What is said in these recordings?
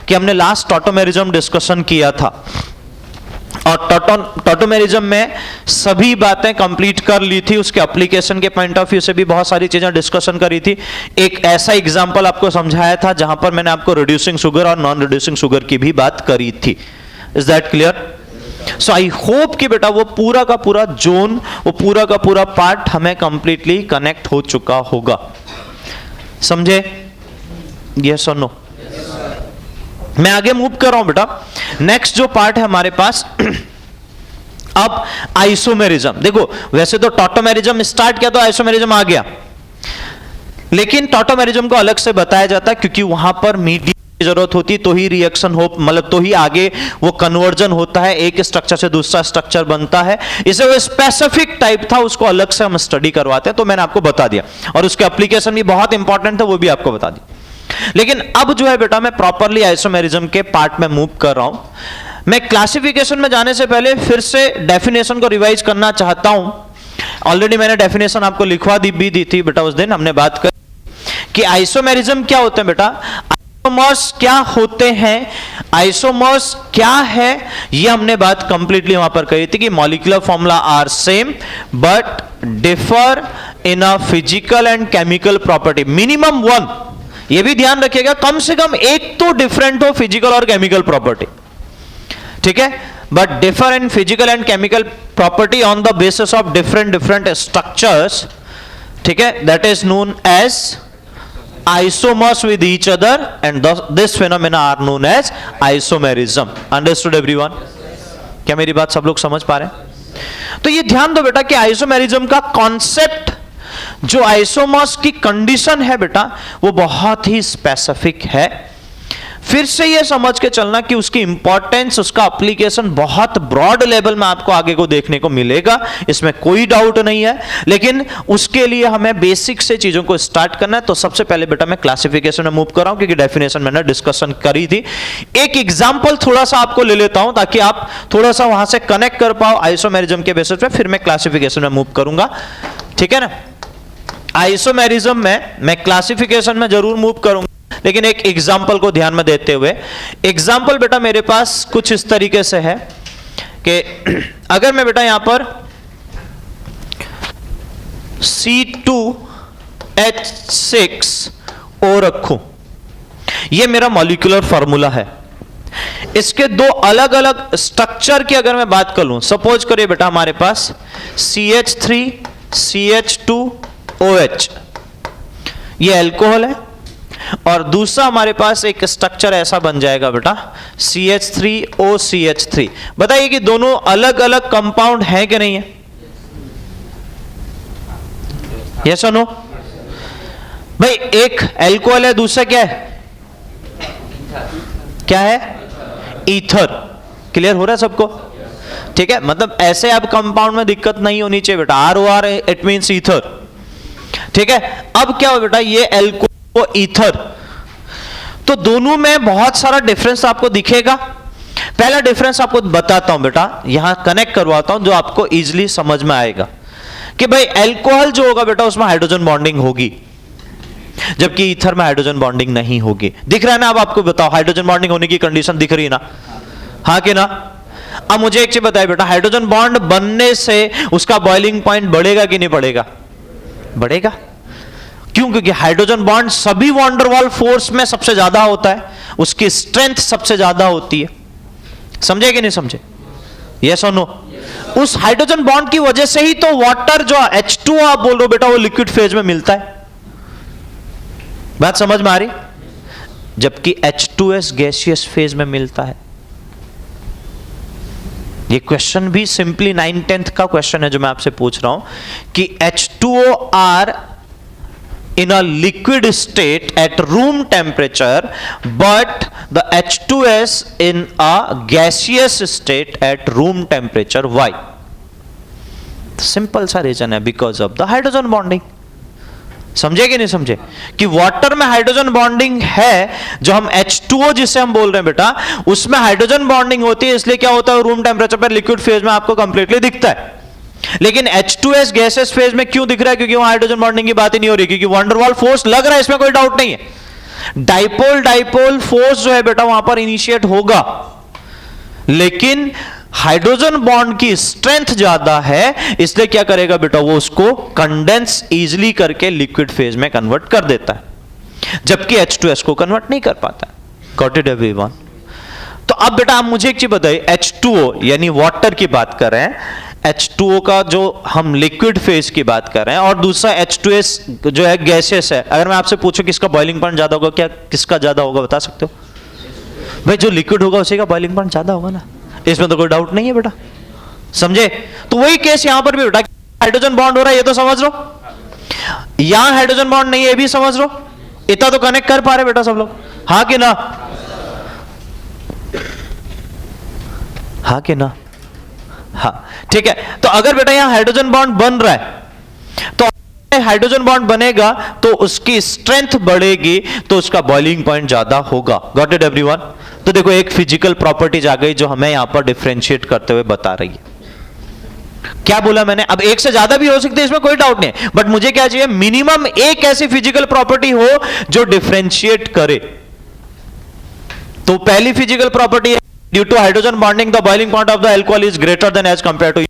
कि हमने last tautomerism discussion किया था और टॉटोमेरिज्म में सभी बातें कंप्लीट कर ली थी, उसके एप्लीकेशन के पॉइंट ऑफ व्यू से भी बहुत सारी चीजें डिस्कशन करी थी। एक ऐसा एग्जांपल आपको समझाया था जहां पर मैंने आपको रिड्यूसिंग शुगर और नॉन रिड्यूसिंग शुगर की भी बात करी थी। Is that clear? So I hope कि बेटा वो पूरा का पूरा जोन, वो पूरा का पूरा पार्ट हमें कंप्लीटली कनेक्ट हो चुका होगा। समझे? यस और नो? मैं आगे मूव कर रहा हूं बेटा। नेक्स्ट जो पार्ट है हमारे पास अब आइसोमेरिज्म। देखो वैसे तो टॉटोमेरिज्म स्टार्ट किया तो आइसोमेरिज्म आ गया, लेकिन टॉटोमेरिज्म को अलग से बताया जाता है क्योंकि वहां पर मीडियम की जरूरत होती तो ही रिएक्शन हो, मतलब तो ही आगे वो कन्वर्जन होता है, एक स्ट्रक्चर से दूसरा स्ट्रक्चर बनता है। इसे वो स्पेसिफिक टाइप था, उसको अलग से हम स्टडी करवाते हैं, तो मैंने आपको बता दिया और उसके एप्लीकेशन भी बहुत इंपॉर्टेंट था, वो भी आपको बता दिया। लेकिन अब जो है बेटा मैं प्रॉपरली आइसोमेरिज्म के पार्ट में मूव कर रहा हूं। मैं क्लासिफिकेशन में जाने से पहले फिर से डेफिनेशन को रिवाइज करना चाहता हूं। ऑलरेडी मैंने डेफिनेशन आपको लिखवा दी थी बेटा, उस दिन हमने बात की कि आइसोमेरिज्म क्या होते हैं बेटा, आइसोमर्स क्या होते हैं, आइसोमर्स क्या है, ये हमने बात कंप्लीटली वहां पर कही थी कि molecular formula are same but differ in a physical and chemical property. Minimum one, ये भी ध्यान रखिएगा, कम से कम एक तो डिफरेंट हो फिजिकल और केमिकल प्रॉपर्टी, ठीक है, but differ in physical and chemical property on the basis of different structures, ठीक है, that is known as isomers with each other and this phenomena are known as isomerism. Understood everyone? क्या मेरी बात सब लोग समझ पा रहे हैं? तो ये ध्यान दो बेटा कि आइसोमेरिज्म का कॉन्सेप्ट, जो आइसोमर्स की कंडीशन है बेटा, वो बहुत ही स्पेसिफिक है। फिर से ये समझ के चलना कि उसकी इंपॉर्टेंस, उसका एप्लीकेशन बहुत ब्रॉड लेवल में आपको आगे को देखने को मिलेगा, इसमें कोई डाउट नहीं है। लेकिन उसके लिए हमें बेसिक से चीजों को स्टार्ट करना है। तो सबसे पहले बेटा मैं क्लासिफिकेशन में मूव कर रहा हूं क्योंकि डेफिनेशन मैंने डिस्कशन करी थी। एक एग्जांपल थोड़ा सा आपको ले लेता हूं ताकि आप थोड़ा सा वहां से कनेक्ट कर पाओ आइसोमेरिज्म के बेसिस पे, फिर मैं क्लासिफिकेशन में मूव करूंगा, ठीक है ना। आइसोमेरिज्म में मैं क्लासिफिकेशन में जरूर मूव करूंगा, लेकिन एक एग्जाम्पल को ध्यान में देते हुए। एग्जाम्पल बेटा मेरे पास कुछ इस तरीके से है कि अगर मैं बेटा यहां पर C2H6O रखूं, यह मेरा मॉलिक्यूलर फार्मूला है। इसके दो अलग अलग स्ट्रक्चर की अगर मैं बात कर लूं, सपोज करिए बेटा हमारे पास CH3CH2OH, यह अल्कोहल है, और दूसरा हमारे पास एक स्ट्रक्चर ऐसा बन जाएगा बेटा CH3OCH3। बताइए कि दोनों अलग अलग कंपाउंड है कि नहीं है? यस और नो? भाई एक अल्कोहल है, दूसरा क्या है? क्या है? ईथर। क्लियर हो रहा है सबको? ठीक है, मतलब ऐसे अब कंपाउंड में दिक्कत नहीं होनी चाहिए बेटा, ROR इट मींस ईथर, ठीक है। अब क्या हो बेटा, ये अल्कोहल ईथर, तो दोनों में बहुत सारा डिफरेंस आपको दिखेगा। पहला डिफरेंस आपको बताता हूं बेटा, यहां कनेक्ट करवाता हूं जो आपको इजीली समझ में आएगा कि भाई अल्कोहल जो होगा बेटा उसमें हाइड्रोजन बॉन्डिंग होगी, जबकि ईथर में हाइड्रोजन बॉन्डिंग नहीं होगी। दिख रहा है ना? अब आपको बताओ हाइड्रोजन बॉन्डिंग होने की कंडीशन दिख रही है ना? हाँ कि ना? अब मुझे एक चीज बताइए बेटा, हाइड्रोजन बॉन्ड बनने से उसका बॉइलिंग पॉइंट बढ़ेगा कि नहीं बढ़ेगा? बढ़ेगा। क्यों? क्योंकि हाइड्रोजन बॉन्ड सभी वॉन डर वाल फोर्स में सबसे ज्यादा होता है, उसकी स्ट्रेंथ सबसे ज्यादा होती है। समझे कि नहीं समझे? यस और नो? उस हाइड्रोजन बॉन्ड की वजह से ही तो वाटर जो H2O आप बोल रहे हो बेटा वो लिक्विड फेज में मिलता है। बात समझ में आ रही? जबकि H2S गैसियस फेज में मिलता है। ये क्वेश्चन भी सिंपली 9th-10th का क्वेश्चन है जो मैं आपसे पूछ रहा हूं कि H2O are in a liquid state at room temperature but the H2S in a gaseous state at room temperature. Why? Simple सा रीजन है, because of the hydrogen bonding. समझे कि नहीं समझे कि वाटर में हाइड्रोजन बॉन्डिंग है, जो हम H2O जिसे हम बोल रहे हैं बेटा उसमें हाइड्रोजन बॉन्डिंग होती है, इसलिए क्या होता है रूम टेम्परेचर पर लिक्विड फेज में आपको कंप्लीटली दिखता है। लेकिन H2S गैसेस फेज में क्यों दिख रहा है? क्योंकि वहां हाइड्रोजन बॉन्डिंग की बात ही नहीं हो रही, क्योंकि वंडरवॉल फोर्स लग रहा है, इसमें कोई डाउट नहीं है। डाइपोल डाइपोल फोर्स जो है बेटा वहां पर इनिशिएट होगा, लेकिन हाइड्रोजन बॉन्ड की स्ट्रेंथ ज्यादा है, इसलिए क्या करेगा बेटा, वो उसको कंडेंस इजीली करके लिक्विड फेज में कन्वर्ट कर देता है, जबकि H2S को कन्वर्ट नहीं कर पाता। Got it everyone? तो अब बेटा आप मुझे एक चीज बताइए, H2O यानी वाटर की बात कर रहे हैं, H2O का जो हम लिक्विड फेज की बात कर रहे हैं, और दूसरा H2S जो है गैसेस है। अगर मैं आपसे पूछूं किसका बॉइलिंग पॉइंट ज्यादा होगा, क्या किसका ज्यादा होगा बता सकते हो? भाई जो लिक्विड होगा उसी का बॉइलिंग पॉइंट ज्यादा होगा ना, इसमें तो कोई डाउट नहीं है बेटा, समझे? तो वही केस यहां पर भी बेटा, हाइड्रोजन बॉन्ड हो रहा है ये तो समझ लो, यहां हाइड्रोजन बॉन्ड नहीं है ये भी समझ लो, इतना तो कनेक्ट कर पा रहे बेटा सब लोग, हाँ कि ना? हाँ कि ना? हाँ, ठीक है। तो अगर बेटा यहां हाइड्रोजन बॉन्ड बन रहा है, तो हाइड्रोजन बॉन्ड बनेगा तो उसकी स्ट्रेंथ बढ़ेगी, तो उसका बॉइलिंग पॉइंट ज्यादा होगा। Got it everyone? तो देखो एक फिजिकल प्रॉपर्टीज आ गई जो हमें यहां पर डिफरेंशिएट करते हुए बता रही है। क्या बोला मैंने? अब एक से ज्यादा भी हो सकते हैं, इसमें कोई डाउट नहीं है, बट मुझे क्या चाहिए, मिनिमम एक ऐसी फिजिकल प्रॉपर्टी हो जो डिफरेंशिएट करे। तो पहली फिजिकल प्रॉपर्टी है, due to hydrogen bonding the boiling point of the alcohol is greater than as compare to.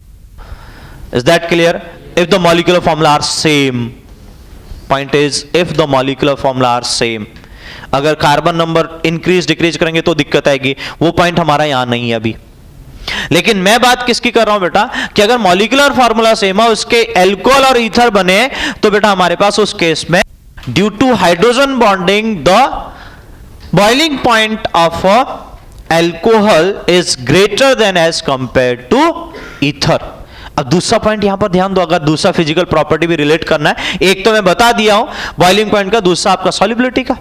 Is that clear? if the molecular formula are same, point is if the molecular formula are same, अगर carbon number increase decrease करेंगे तो दिक्कत आएगी, वो point हमारा यहां नहीं है अभी। लेकिन मैं बात किसकी कर रहा हूं बेटा, कि अगर मॉलिक्यूलर फार्मूला सेम है, उसके एल्कोहल और ईथर बने, तो बेटा हमारे पास उस केस में due to hydrogen bonding the boiling point of alcohol is greater than as compare to ether. अब दूसरा पॉइंट यहां पर ध्यान दो, अगर दूसरा फिजिकल प्रॉपर्टी भी रिलेट करना है, एक तो मैं बता दिया हूं बॉइलिंग पॉइंट का, दूसरा आपका सॉल्युबिलिटी का।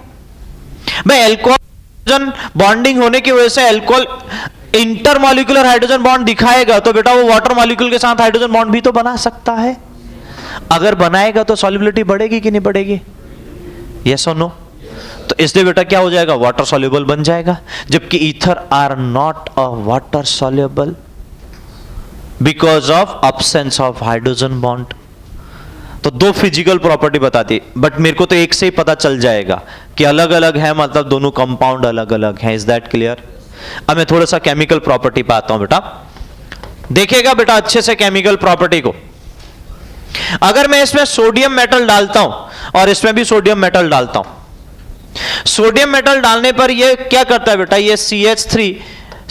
मैं एल्कोहल बॉन्डिंग होने की वजह से एल्कोहल इंटरमॉलिक्यूलर हाइड्रोजन बॉन्ड दिखाएगा, तो बेटा वो वाटर मॉलिक्यूल के साथ हाइड्रोजन बॉन्ड भी तो बना सकता है। अगर बनाएगा तो सॉल्युबिलिटी बढ़ेगी कि नहीं बढ़ेगी? यस और नो? तो इसलिए बेटा क्या हो जाएगा, वाटर सॉल्युबल बन जाएगा, जबकि ether are not a water soluble because of absence of hydrogen bond. तो दो फिजिकल प्रॉपर्टी बताती, बट मेरे को तो एक से ही पता चल जाएगा कि अलग अलग है, मतलब दोनों कंपाउंड अलग अलग हैं। Is that clear? अब मैं थोड़ा सा केमिकल प्रॉपर्टी पे आता हूं बेटा, देखिएगा बेटा अच्छे से केमिकल प्रॉपर्टी को। अगर मैं इसमें सोडियम मेटल डालता हूं और इसमें भी सोडियम मेटल डालता हूं, सोडियम मेटल डालने पर यह क्या करता है बेटा, ये CH3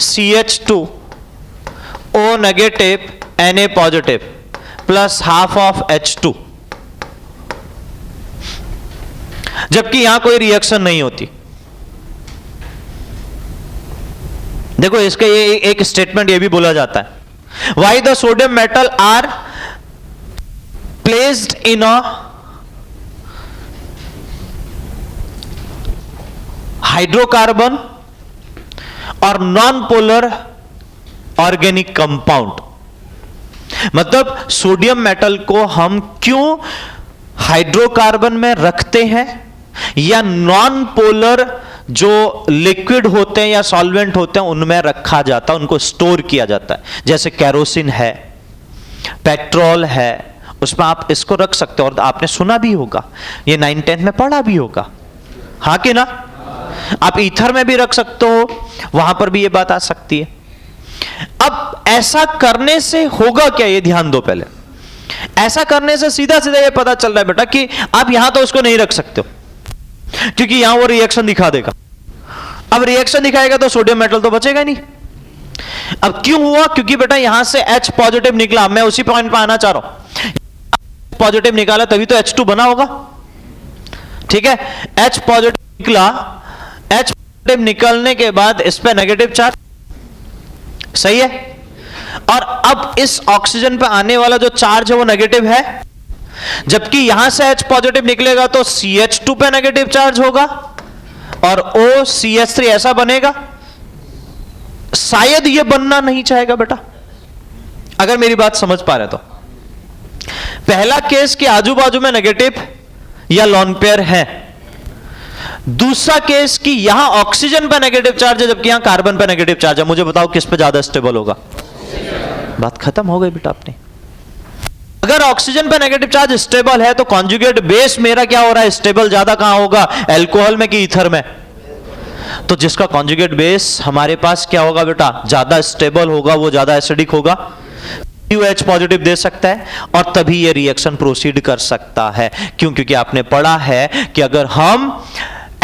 CH2 O negative Na positive plus half of H2, जबकि यहां कोई रिएक्शन नहीं होती। देखो इसके ये एक स्टेटमेंट ये भी बोला जाता है, why the sodium metal are placed in a hydrocarbon और नॉन पोलर ऑर्गेनिक कंपाउंड। मतलब सोडियम मेटल को हम क्यों हाइड्रोकार्बन में रखते हैं या नॉन पोलर जो लिक्विड होते हैं या सॉल्वेंट होते हैं उनमें रखा जाता है, उनको स्टोर किया जाता है। जैसे कैरोसिन है, पेट्रोल है, उसमें आप इसको रख सकते हो, और आपने सुना भी होगा, ये 9th-10th में पढ़ा भी होगा, हाँ कि ना? आप ईथर में भी रख सकते हो, वहां पर भी ये बात आ सकती है। अब ऐसा करने से होगा क्या, ये ध्यान दो पहले। ऐसा करने से सीधा सीधा ये पता चल रहा है बेटा कि आप यहां तो उसको नहीं रख सकते हो, क्योंकि यहां वो रिएक्शन दिखा देगा। अब रिएक्शन दिखाएगा तो सोडियम मेटल तो बचेगा नहीं। अब क्यों हुआ? क्योंकि बेटा यहां से H पॉजिटिव निकला, मैं उसी पॉइंट पर आना चाह रहा हूं। पॉजिटिव निकाला तभी तो H2 बना होगा, ठीक है? H पॉजिटिव निकला, H पॉजिटिव निकलने के बाद इस पे नेगेटिव चार्ज, सही है? और अब इस ऑक्सीजन पे आने वाला जो चार्ज है वो नेगेटिव है, जबकि यहां से H पॉजिटिव निकलेगा तो CH2 पे नेगेटिव चार्ज होगा और OCH3 ऐसा बनेगा। शायद ये बनना नहीं चाहेगा बेटा, अगर मेरी बात समझ पा रहे तो। पहला केस कि आजू बाजू में नेगेटिव या लॉन पेयर है, दूसरा केस कि यहां ऑक्सीजन पे नेगेटिव चार्ज है जबकि यहां कार्बन पे नेगेटिव चार्ज है। मुझे बताओ किस पे ज्यादा स्टेबल होगा? बात खत्म हो गई बेटा अपनी। अगर ऑक्सीजन पे नेगेटिव चार्ज स्टेबल है तो कॉन्जुगेट बेस मेरा क्या हो रहा है, स्टेबल ज्यादा कहां होगा, अल्कोहल में कि ईथर में? तो जिसका कॉन्जुगेट बेस हमारे पास क्या होगा बेटा, ज्यादा स्टेबल होगा, वो ज्यादा एसिडिक होगा, OH पॉजिटिव दे सकता है और तभी ये रिएक्शन प्रोसीड कर सकता है। क्यों? क्योंकि आपने पढ़ा है कि अगर हम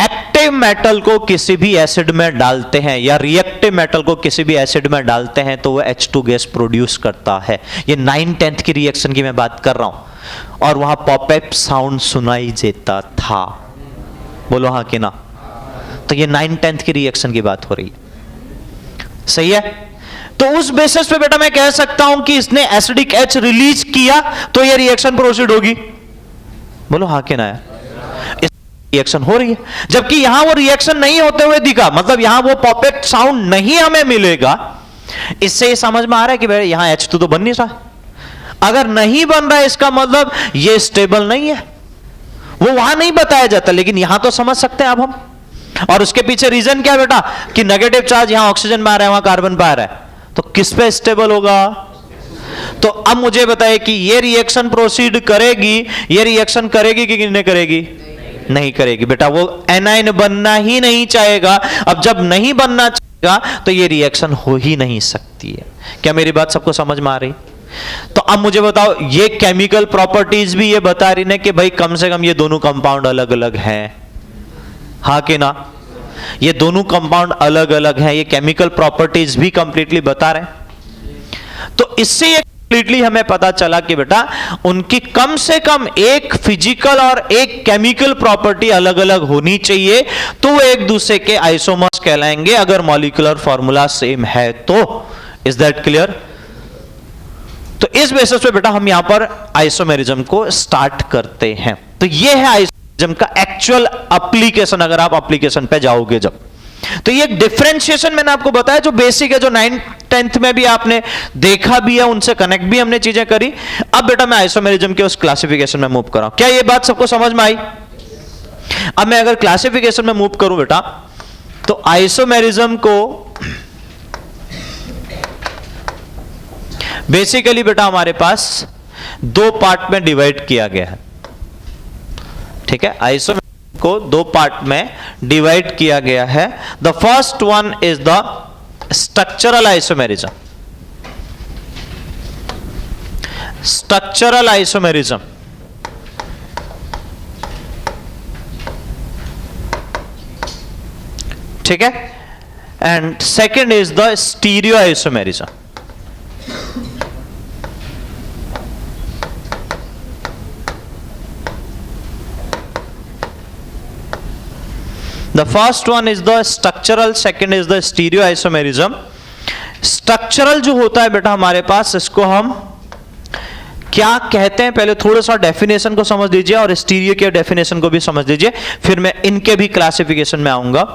एक्टिव मेटल को किसी भी एसिड में डालते हैं या रिएक्टिव मेटल को किसी भी एसिड में डालते हैं तो वो H2 गैस प्रोड्यूस करता है। ये 9/10 की रिएक्शन की मैं बात कर रहा हूं और वहां पॉपअप साउंड सुनाई देता था, बोलो हाँ कि ना? तो ये 9/10 की रिएक्शन की बात हो रही है, सही है? तो उस बेसिस पे बेटा मैं कह सकता हूं कि इसने एसिडिक H रिलीज किया तो ये रिएक्शन प्रोसीड होगी, बोलो हाँ कि ना? रिएक्शन हो रही है, जबकि यहां वो रिएक्शन नहीं होते हुए दिखा, मतलब यहां वो पॉपेट साउंड नहीं हमें मिलेगा। इससे ये समझ में आ रहा है कि भाई यहां H2 तो बन नहीं रहा, अगर नहीं बन रहा है इसका मतलब ये स्टेबल नहीं है, वो वहां नहीं बताया जाता, लेकिन यहां तो समझ सकते हैं अब हम। और उसके पीछे रीजन क्या बेटा, कि नेगेटिव चार्ज यहां ऑक्सीजन में आ रहा है, वहां कार्बन पे आ रहा है, तो किस पे स्टेबल होगा? तो अब मुझे बताइए कि ये रिएक्शन प्रोसीड करेगी, ये रिएक्शन करेगी कि नहीं करेगी? नहीं करेगी बेटा, वो एनाइन बनना ही नहीं चाहेगा। अब जब नहीं बनना चाहेगा तो ये रिएक्शन हो ही नहीं सकती है। क्या मेरी बात सबको समझ में आ रही? तो अब मुझे बताओ, ये केमिकल प्रॉपर्टीज भी ये बता रही ना कि भाई कम से कम ये दोनों कंपाउंड अलग अलग हैं, हाँ कि ना? ये दोनों कंपाउंड अलग अलग हैं, ये केमिकल प्रॉपर्टीज भी कंप्लीटली बता रहे हैं। तो इससे ये कंप्लीटली हमें पता चला कि बेटा उनकी कम से कम एक फिजिकल और एक केमिकल प्रॉपर्टी अलग अलग होनी चाहिए, तो वो एक दूसरे के आइसोमर्स कहलाएंगे अगर मॉलिक्यूलर फॉर्मूला सेम है तो। Is that clear? तो इस बेसिस पे बेटा हम यहां पर आइसोमेरिज्म को स्टार्ट करते हैं। तो ये है आइसोमेरिज्म का एक्चुअल एप्लीकेशन, अगर आप एप्लीकेशन पे जाओगे जब। तो ये डिफरेंशिएशन मैंने आपको बताया जो बेसिक है, जो 9th में भी आपने देखा भी है, उनसे कनेक्ट भी हमने चीजें करी। अब बेटा मैं आइसोमेरिज्म के उस क्लासिफिकेशन में मूव कर रहा हूं। क्या ये बात सबको समझ में आई? अब मैं अगर क्लासिफिकेशन में मूव करूं बेटा, तो आइसोमेरिज्म को बेसिकली बेटा हमारे पास दो पार्ट में डिवाइड किया गया है, ठीक है? आइसोमेरिज्म को दो पार्ट में डिवाइड किया गया है। The first one is the structural isomerism. Structural isomerism, ठीक है? And second is the stereo isomerism. The first one is the structural, second is the stereoisomerism. Structural जो होता है बेटा हमारे पास, इसको हम क्या कहते हैं पहले थोड़ा सा डेफिनेशन को समझ लीजिए और स्टीरियो के डेफिनेशन को भी समझ लीजिए, फिर मैं इनके भी क्लासिफिकेशन में आऊंगा।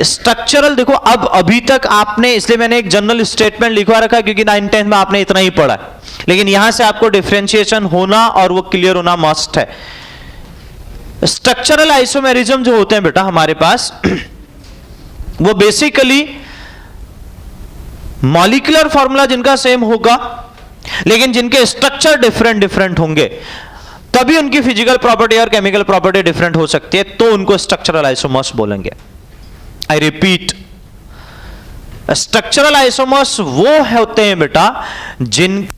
स्ट्रक्चरल देखो, अब अभी तक आपने, इसलिए मैंने एक जनरल स्टेटमेंट लिखवा रखा है क्योंकि 9th में आपने इतना ही पढ़ा है, लेकिन यहां से आपको डिफरेंशिएशन होना और वो क्लियर होना मस्ट है। स्ट्रक्चरल आइसोमेरिज्म जो होते हैं बेटा हमारे पास, वो बेसिकली मॉलिक्यूलर फॉर्मूला जिनका सेम होगा लेकिन जिनके स्ट्रक्चर डिफरेंट डिफरेंट होंगे, तभी उनकी फिजिकल प्रॉपर्टी और केमिकल प्रॉपर्टी डिफरेंट हो सकती है, तो उनको स्ट्रक्चरल आइसोमर्स बोलेंगे। आई रिपीट, स्ट्रक्चरल आइसोमर्स वो होते हैं बेटा जिन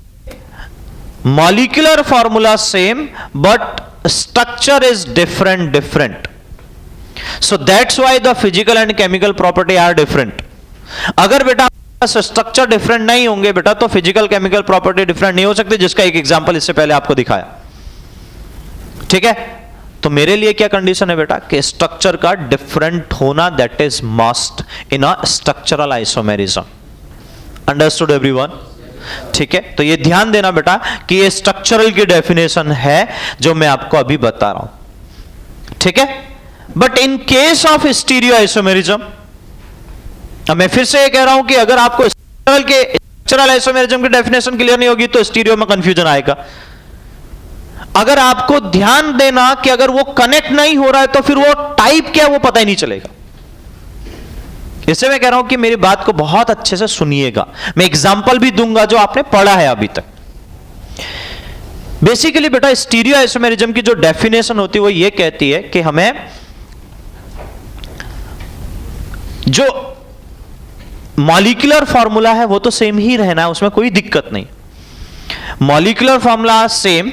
molecular formula same but structure is different, so that's why the physical and chemical property are different. अगर बेटा स्ट्रक्चर डिफरेंट नहीं होंगे बेटा तो फिजिकल केमिकल प्रॉपर्टी डिफरेंट नहीं हो सकती, जिसका एक एग्जांपल इससे पहले आपको दिखाया, ठीक है? तो मेरे लिए क्या कंडीशन है बेटा कि स्ट्रक्चर का डिफरेंट होना, that is must in a structural isomerism. Understood everyone? ठीक है? तो ये ध्यान देना बेटा कि ये स्ट्रक्चरल की डेफिनेशन है जो मैं आपको अभी बता रहा हूं, ठीक है? But in case of stereo isomerism, मैं फिर से ये कह रहा हूं कि अगर आपको स्ट्रक्चरल आइसोमेरिज्म की डेफिनेशन क्लियर नहीं होगी तो स्टीरियो में कंफ्यूजन आएगा। अगर आपको ध्यान देना कि अगर वो कनेक्ट नहीं हो रहा है तो फिर वो टाइप क्या है वो पता ही नहीं चलेगा। इससे मैं कह रहा हूं कि मेरी बात को बहुत अच्छे से सुनिएगा, मैं एग्जांपल भी दूंगा जो आपने पढ़ा है अभी तक। बेसिकली बेटा स्टीरियो आइसोमेरिज्म की जो डेफिनेशन होती है वो ये कहती है कि हमें जो मॉलिक्यूलर फॉर्मूला है वो तो सेम ही रहना है, उसमें कोई दिक्कत नहीं। Molecular formula same,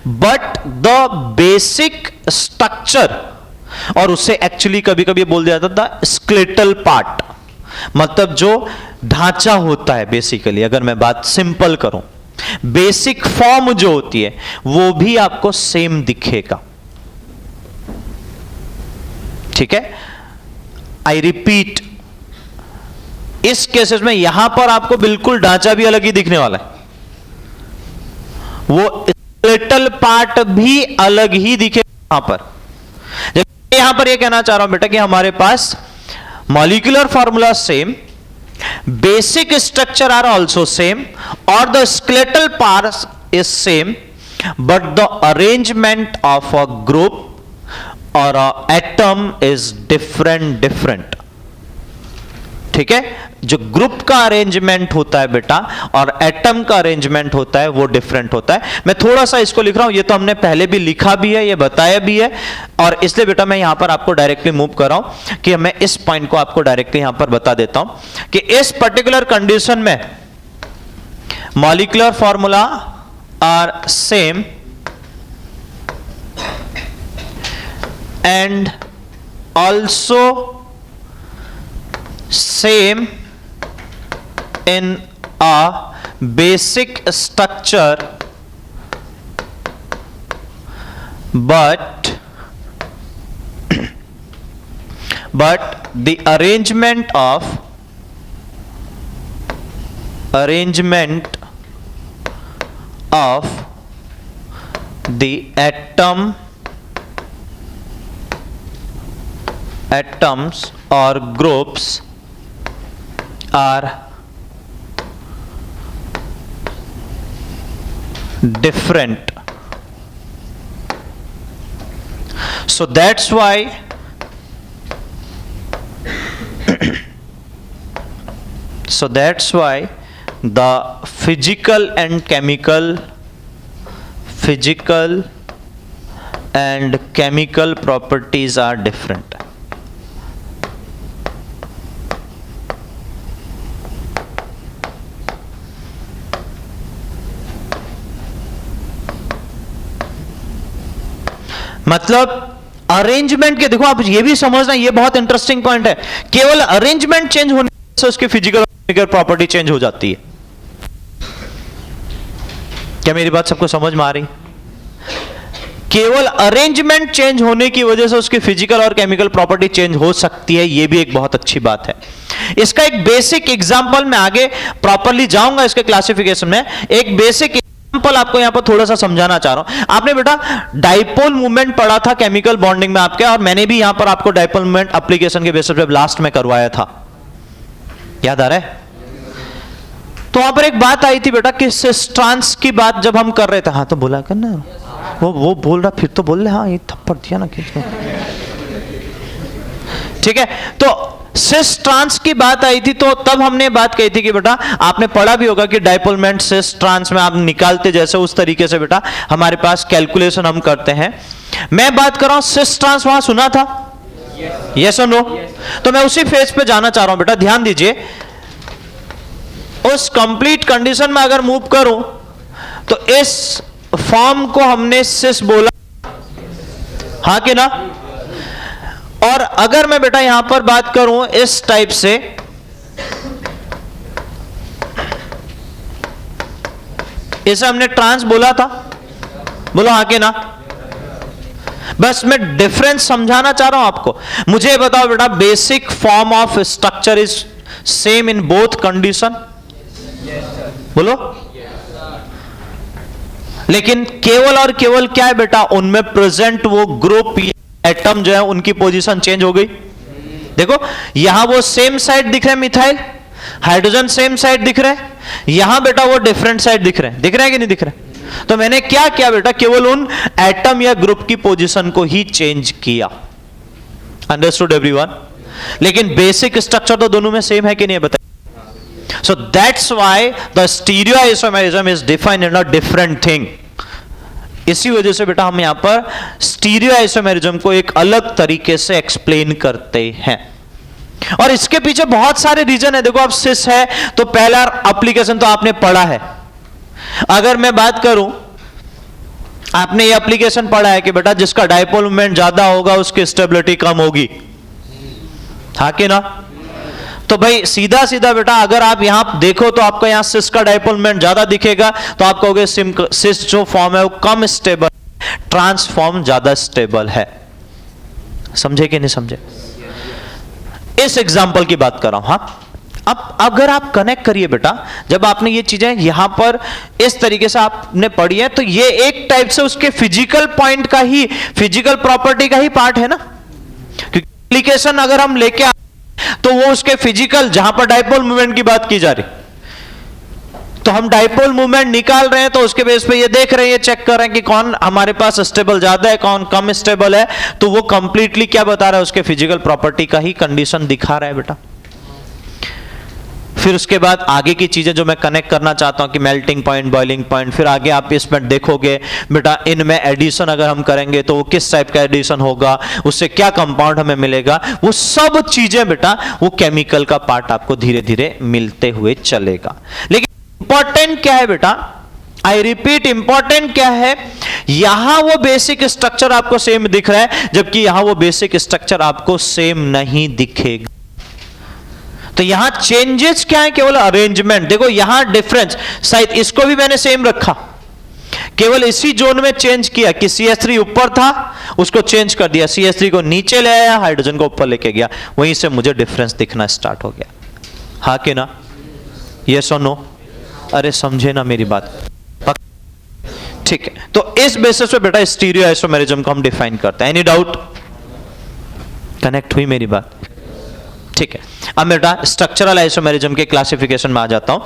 but the basic structure, और उससे एक्चुअली कभी कभी बोल दिया जाता था स्केलेटल पार्ट, मतलब जो ढांचा होता है बेसिकली, अगर मैं बात सिंपल करूं, बेसिक फॉर्म जो होती है वो भी आपको सेम दिखेगा। ठीक है, आई रिपीट, इस केसेस में यहां पर आपको बिल्कुल ढांचा भी अलग ही दिखने वाला है, वो स्केलेटल पार्ट भी अलग ही दिखेगा यहां पर। यहां पर ये कहना चाह रहा हूं बेटा कि हमारे पास molecular formula same, basic structure are also same, और the skeletal part is same, but the arrangement of a group और एटम इज डिफरेंट। ठीक है, जो ग्रुप का अरेंजमेंट होता है बेटा और एटम का अरेंजमेंट होता है वो डिफरेंट होता है। मैं थोड़ा सा इसको लिख रहा हूं, ये तो हमने पहले भी लिखा भी है, ये बताया भी है, और इसलिए बेटा मैं यहां पर आपको डायरेक्टली मूव कर रहा हूं कि मैं इस पॉइंट को आपको डायरेक्टली यहां पर बता देता हूं कि इस पर्टिकुलर कंडीशन में molecular formula are same and also same in a basic structure, but the arrangement of the atoms or groups are different. So that's why the physical and chemical properties are different. मतलब arrangement के, देखो आप ये भी समझना, ये बहुत interesting point है, केवल अरेंजमेंट चेंज होने से उसकी फिजिकल और प्रॉपर्टी चेंज हो जाती है। क्या मेरी बात सबको समझ में आ रही? केवल अरेंजमेंट चेंज होने की वजह से उसकी फिजिकल और केमिकल प्रॉपर्टी चेंज हो सकती है, यह भी एक बहुत अच्छी बात है। इसका एक बेसिक एग्जांपल, मैं आगे प्रॉपर्ली जाऊंगा इसके क्लासिफिकेशन में, एक बेसिक एग्जांपल आपको यहां पर थोड़ा सा समझाना चाह रहा हूं। आपने बेटा डाइपोल मूवमेंट पढ़ा था केमिकल बॉन्डिंग में आपके, और मैंने भी यहां पर आपको डाइपोल मूवमेंट एप्लीकेशन के बेसिस पे लास्ट में करवाया था, याद आ रहा है? तो वहां पर एक बात आई थी बेटा कि सिस ट्रांस की बात जब हम कर रहे थे, हाँ तो बोला करना, वो बोल रहा, फिर तो बोल रहे, हाँ ये थप्पड़ दिया ना खींच। ठीक है, तो सिस ट्रांस की बात आई थी, तो तब हमने बात कही थी कि बेटा आपने पढ़ा भी होगा कि डाइपोल मोमेंट सिस ट्रांस में आप निकालते जैसे उस तरीके से बेटा हमारे पास कैलकुलेशन हम करते हैं। मैं बात कर रहा हूं सिस ट्रांस, वहां सुना था? यस और नो? तो मैं उसी फेज पे जाना चाह रहा हूं बेटा, ध्यान दीजिए। उस कंप्लीट कंडीशन में अगर मूव करूं तो इस फॉर्म को हमने सिस बोला, हाँ कि ना? और अगर मैं बेटा यहां पर बात करूं इस टाइप से, इसे हमने ट्रांस बोला था, बोलो हाँ कि ना? बस मैं डिफरेंस समझाना चाह रहा हूं आपको। मुझे बताओ बेटा, basic form of structure is same in both condition? बोलो। लेकिन केवल और केवल क्या है बेटा, उनमें प्रेजेंट वो ग्रुप एटम जो है उनकी पोजीशन चेंज हो गई। देखो यहां वो सेम साइड दिख रहे हैं, मिथाइल हाइड्रोजन सेम साइड दिख रहे हैं, यहां बेटा वो डिफरेंट साइड दिख रहे हैं। दिख रहे हैं कि नहीं दिख रहे? तो मैंने क्या किया बेटा, केवल उन एटम या ग्रुप की पोजीशन को ही चेंज किया। Understood everyone? लेकिन बेसिक स्ट्रक्चर तो दोनों में सेम है कि नहीं, बताइए। So that's why the stereoisomerism is defined in a different thing. इसी वजह से बेटा हम यहां पर स्टीरियोआइसोमेरिज्म को एक अलग तरीके से एक्सप्लेन करते हैं, और इसके पीछे बहुत सारे रीजन है। देखो अब सिस है तो पहला एप्लीकेशन तो आपने पढ़ा है। अगर मैं बात करूं, आपने ये एप्लीकेशन पढ़ा है कि बेटा जिसका डायपोल मोमेंट ज्यादा होगा उसकी स्टेबिलिटी कम होगी, हाँ कि ना? तो भाई सीधा सीधा बेटा अगर आप यहां देखो तो आपका यहां सिस का डायपोल मोमेंट ज्यादा दिखेगा, तो आप कहोगे सिस जो फॉर्म है वो कम स्टेबल, ट्रांसफॉर्म ज्यादा स्टेबल है। समझे कि नहीं समझे? इस एग्जांपल की बात कर रहा हूं। हाँ, अब अगर आप कनेक्ट करिए बेटा, जब आपने ये चीजें यहां पर इस तरीके से आपने पढ़ी है, तो ये एक टाइप से उसके फिजिकल पॉइंट का ही, फिजिकल प्रॉपर्टी का ही पार्ट है ना, क्योंकि एप्लीकेशन अगर हम लेके आए तो वो उसके फिजिकल, जहां पर डायपोल मूवमेंट की बात की जा रही, तो हम डायपोल मूवमेंट निकाल रहे हैं, तो उसके बेस पे ये देख रहे हैं, ये चेक कर रहे हैं कि कौन हमारे पास स्टेबल ज्यादा है, कौन कम स्टेबल है। तो वो कंप्लीटली क्या बता रहा है, उसके फिजिकल प्रॉपर्टी का ही कंडीशन दिखा रहा है बेटा। फिर उसके बाद आगे की चीजें जो मैं कनेक्ट करना चाहता हूं कि मेल्टिंग पॉइंट, बॉइलिंग पॉइंट, फिर आगे आप इसमें देखोगे बेटा इनमें एडिशन अगर हम करेंगे तो वो किस टाइप का एडिशन होगा, उससे क्या कंपाउंड हमें मिलेगा, वो सब चीजें बेटा वो केमिकल का पार्ट आपको धीरे धीरे मिलते हुए चलेगा। लेकिन इंपॉर्टेंट क्या है बेटा, आई रिपीट, इंपॉर्टेंट क्या है, यहां वो बेसिक स्ट्रक्चर आपको सेम दिख रहा है, जबकि यहां वो बेसिक स्ट्रक्चर आपको सेम नहीं दिखेगा। तो यहां चेंजेस क्या है, केवल अरेंजमेंट। देखो यहां डिफरेंस, शायद इसको भी मैंने सेम रखा, केवल इसी जोन में चेंज किया कि CH3 ऊपर था उसको चेंज कर दिया, CH3 को नीचे ले आया, हाइड्रोजन को ऊपर लेके गया, वहीं से मुझे डिफरेंस दिखना स्टार्ट हो गया। हाँ कि ना? यस और नो? अरे समझे ना मेरी बात? ठीक है, तो इस बेसिस पे बेटा स्टीरियोआइसोमेरिज्म को हम डिफाइन करते हैं। Any doubt? कनेक्ट हुई मेरी बात? ठीक है, अब बेटा स्ट्रक्चरल आइसोमेरिज्म के क्लासिफिकेशन में आ जाता हूं।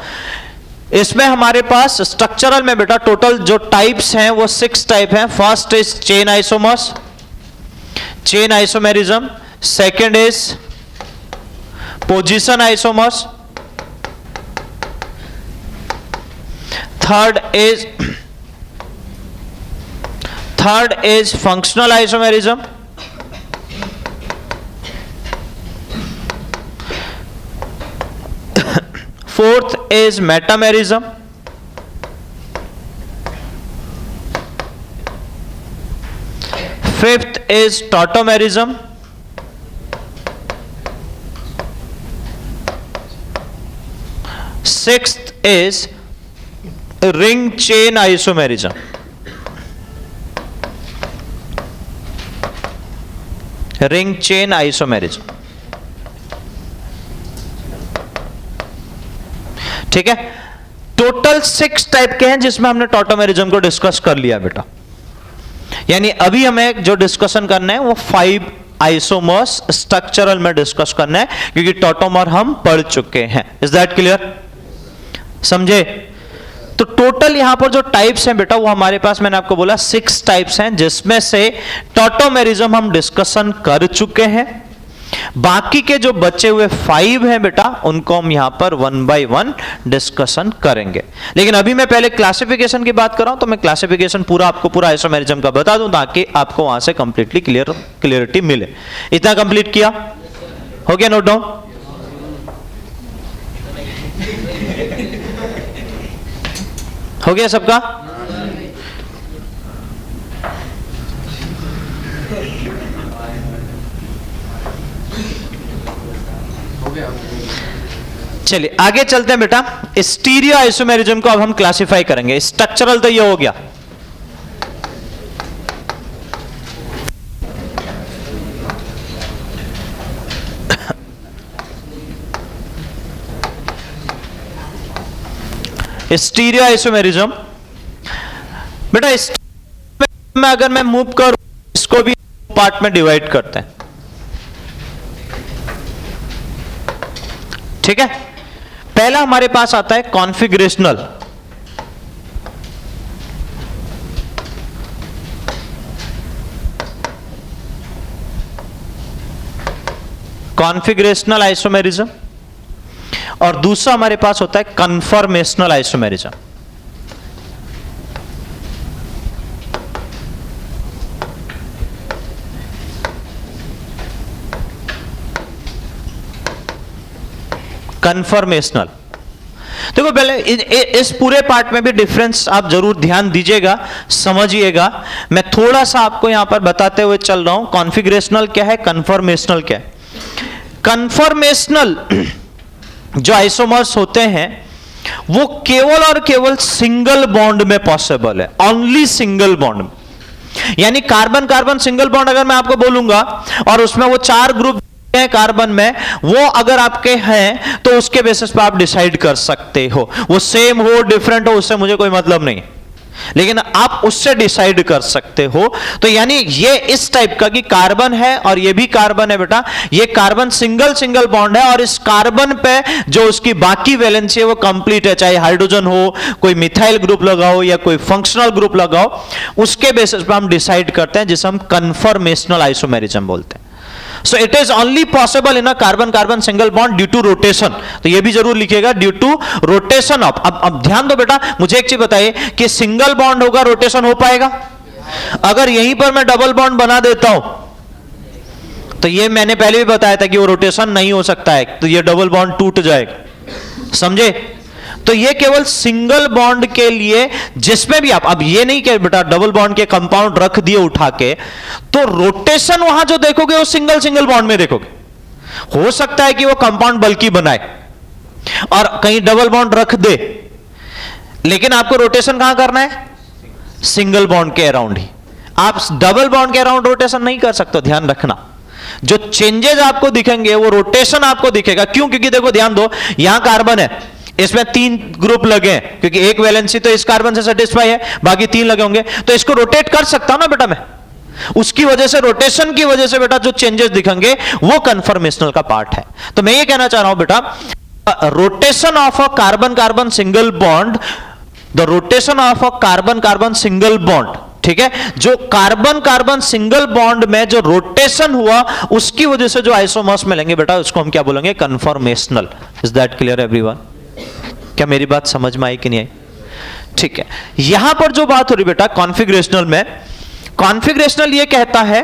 इसमें हमारे पास स्ट्रक्चरल में बेटा टोटल जो टाइप्स हैं वो 6 टाइप हैं। First is chain isomers, chain isomerism. Second is position isomers. Third is functional isomerism. Fourth is metamerism. Fifth is tautomerism. Sixth is ring chain isomerism. Ring chain isomerism. ठीक है, total 6 type के हैं जिसमें हमने tautomerism को discuss कर लिया बेटा। यानी अभी हमें जो डिस्कशन करना है वो 5 आइसोमर्स स्ट्रक्चरल में डिस्कस करना है, क्योंकि टॉटोमर हम पढ़ चुके हैं। Is that clear? समझे? तो टोटल यहां पर जो टाइप्स हैं बेटा वो हमारे पास, मैंने आपको बोला 6 टाइप्स हैं, जिसमें से टॉटोमेरिज्म हम डिस्कशन कर चुके हैं। बाकी के जो बचे हुए 5 हैं बेटा उनको हम यहां पर 1 बाय 1 डिस्कशन करेंगे। लेकिन अभी मैं पहले क्लासिफिकेशन की बात कर रहा हूं, तो मैं क्लासिफिकेशन पूरा आपको पूरा आइसोमेरिज्म का बता दूं ताकि आपको वहां से कंप्लीटली क्लियरिटी मिले। इतना कंप्लीट किया? हो गया नोट डाउन? हो गया सबका? चलिए आगे चलते हैं बेटा। स्टीरियो आइसोमेरिज्म को अब हम क्लासिफाई करेंगे। स्ट्रक्चरल तो ये हो गया, स्टीरियो आइसोमेरिज्म बेटा में अगर मैं मूव करूं, इसको भी पार्ट में डिवाइड करते हैं। ठीक है, पहला हमारे पास आता है कॉन्फिगरेशनल। कॉन्फिगरेशनल आइसोमेरिज्म, और दूसरा हमारे पास होता है कन्फर्मेशनल आइसोमेरिज्म। कन्फर्मेशनल, देखो पहले इस पूरे पार्ट में भी डिफरेंस आप जरूर ध्यान दीजिएगा, समझिएगा। मैं थोड़ा सा आपको यहां पर बताते हुए चल रहा हूं, कॉन्फिगरेशनल क्या है, कन्फर्मेशनल क्या है। कन्फर्मेशनल जो आइसोमर्स होते हैं वो केवल और केवल सिंगल बॉन्ड में पॉसिबल है, ओनली सिंगल बॉन्ड में। यानी कार्बन कार्बन सिंगल बॉन्ड अगर मैं आपको बोलूंगा और उसमें वो 4 ग्रुप हैं कार्बन में, वो अगर आपके हैं तो उसके बेसिस पर आप डिसाइड कर सकते हो, वो सेम हो डिफरेंट हो उससे मुझे कोई मतलब नहीं, लेकिन आप उससे डिसाइड कर सकते हो। तो यानी ये इस टाइप का कि कार्बन है और ये भी कार्बन है बेटा, ये कार्बन सिंगल सिंगल बॉन्ड है और इस कार्बन पे जो उसकी बाकी वैलेंसी है वो कंप्लीट है, चाहे हाइड्रोजन हो, कोई मिथाइल ग्रुप लगाओ या कोई फंक्शनल ग्रुप लगाओ, उसके बेसिस पर हम डिसाइड करते हैं, जिसे हम कन्फर्मेशनल आइसोमेरिज्म बोलते हैं। So it is only possible in a carbon-carbon single bond due to rotation। तो ये भी जरूर लिखिएगा, due to rotation of। अब ध्यान दो बेटा, मुझे एक चीज बताइए कि सिंगल बॉन्ड होगा, रोटेशन हो पाएगा? अगर यहीं पर मैं डबल बॉन्ड बना देता हूं तो ये मैंने पहले भी बताया था कि वो रोटेशन नहीं हो सकता है, तो ये डबल बॉन्ड टूट जाएगा, समझे? तो ये केवल सिंगल बॉन्ड के लिए, जिसमें भी आप, अब ये नहीं कि बेटा डबल बॉन्ड के कंपाउंड रख दिए उठा के, तो रोटेशन वहां जो देखोगे वो सिंगल सिंगल बॉन्ड में देखोगे। हो सकता है कि वो कंपाउंड बल्कि बनाए और कहीं डबल बॉन्ड रख दे, लेकिन आपको रोटेशन कहां करना है? सिंगल बॉन्ड के अराउंड ही। आप डबल बॉन्ड के अराउंड रोटेशन नहीं कर सकते, ध्यान रखना। जो चेंजेस आपको दिखेंगे वो रोटेशन आपको दिखेगा। क्यों? क्योंकि देखो ध्यान दो, यहां कार्बन है, इसमें 3 ग्रुप लगे हैं, क्योंकि एक वैलेंसी तो इस कार्बन से सेटिस्फाई है, बाकी 3 लगे होंगे, तो इसको रोटेट कर सकता हूं ना बेटा मैं। उसकी वजह से, रोटेशन की वजह से बेटा जो चेंजेस दिखेंगे वो कन्फर्मेशनल का पार्ट है। तो मैं ये कहना चाह रहा हूं बेटा, rotation of a carbon carbon single bond, the rotation of a carbon carbon single bond, ठीक है, जो कार्बन कार्बन सिंगल बॉन्ड में जो रोटेशन हुआ उसकी वजह से जो आइसोमर्स मिलेंगे बेटा, उसको हम क्या बोलेंगे? Conformational. Is that clear everyone? क्या मेरी बात समझ में आई कि नहीं आई? ठीक है। यहां पर जो बात हो रही बेटा कॉन्फिगरेशनल में, कॉन्फिगरेशनल ये कहता है,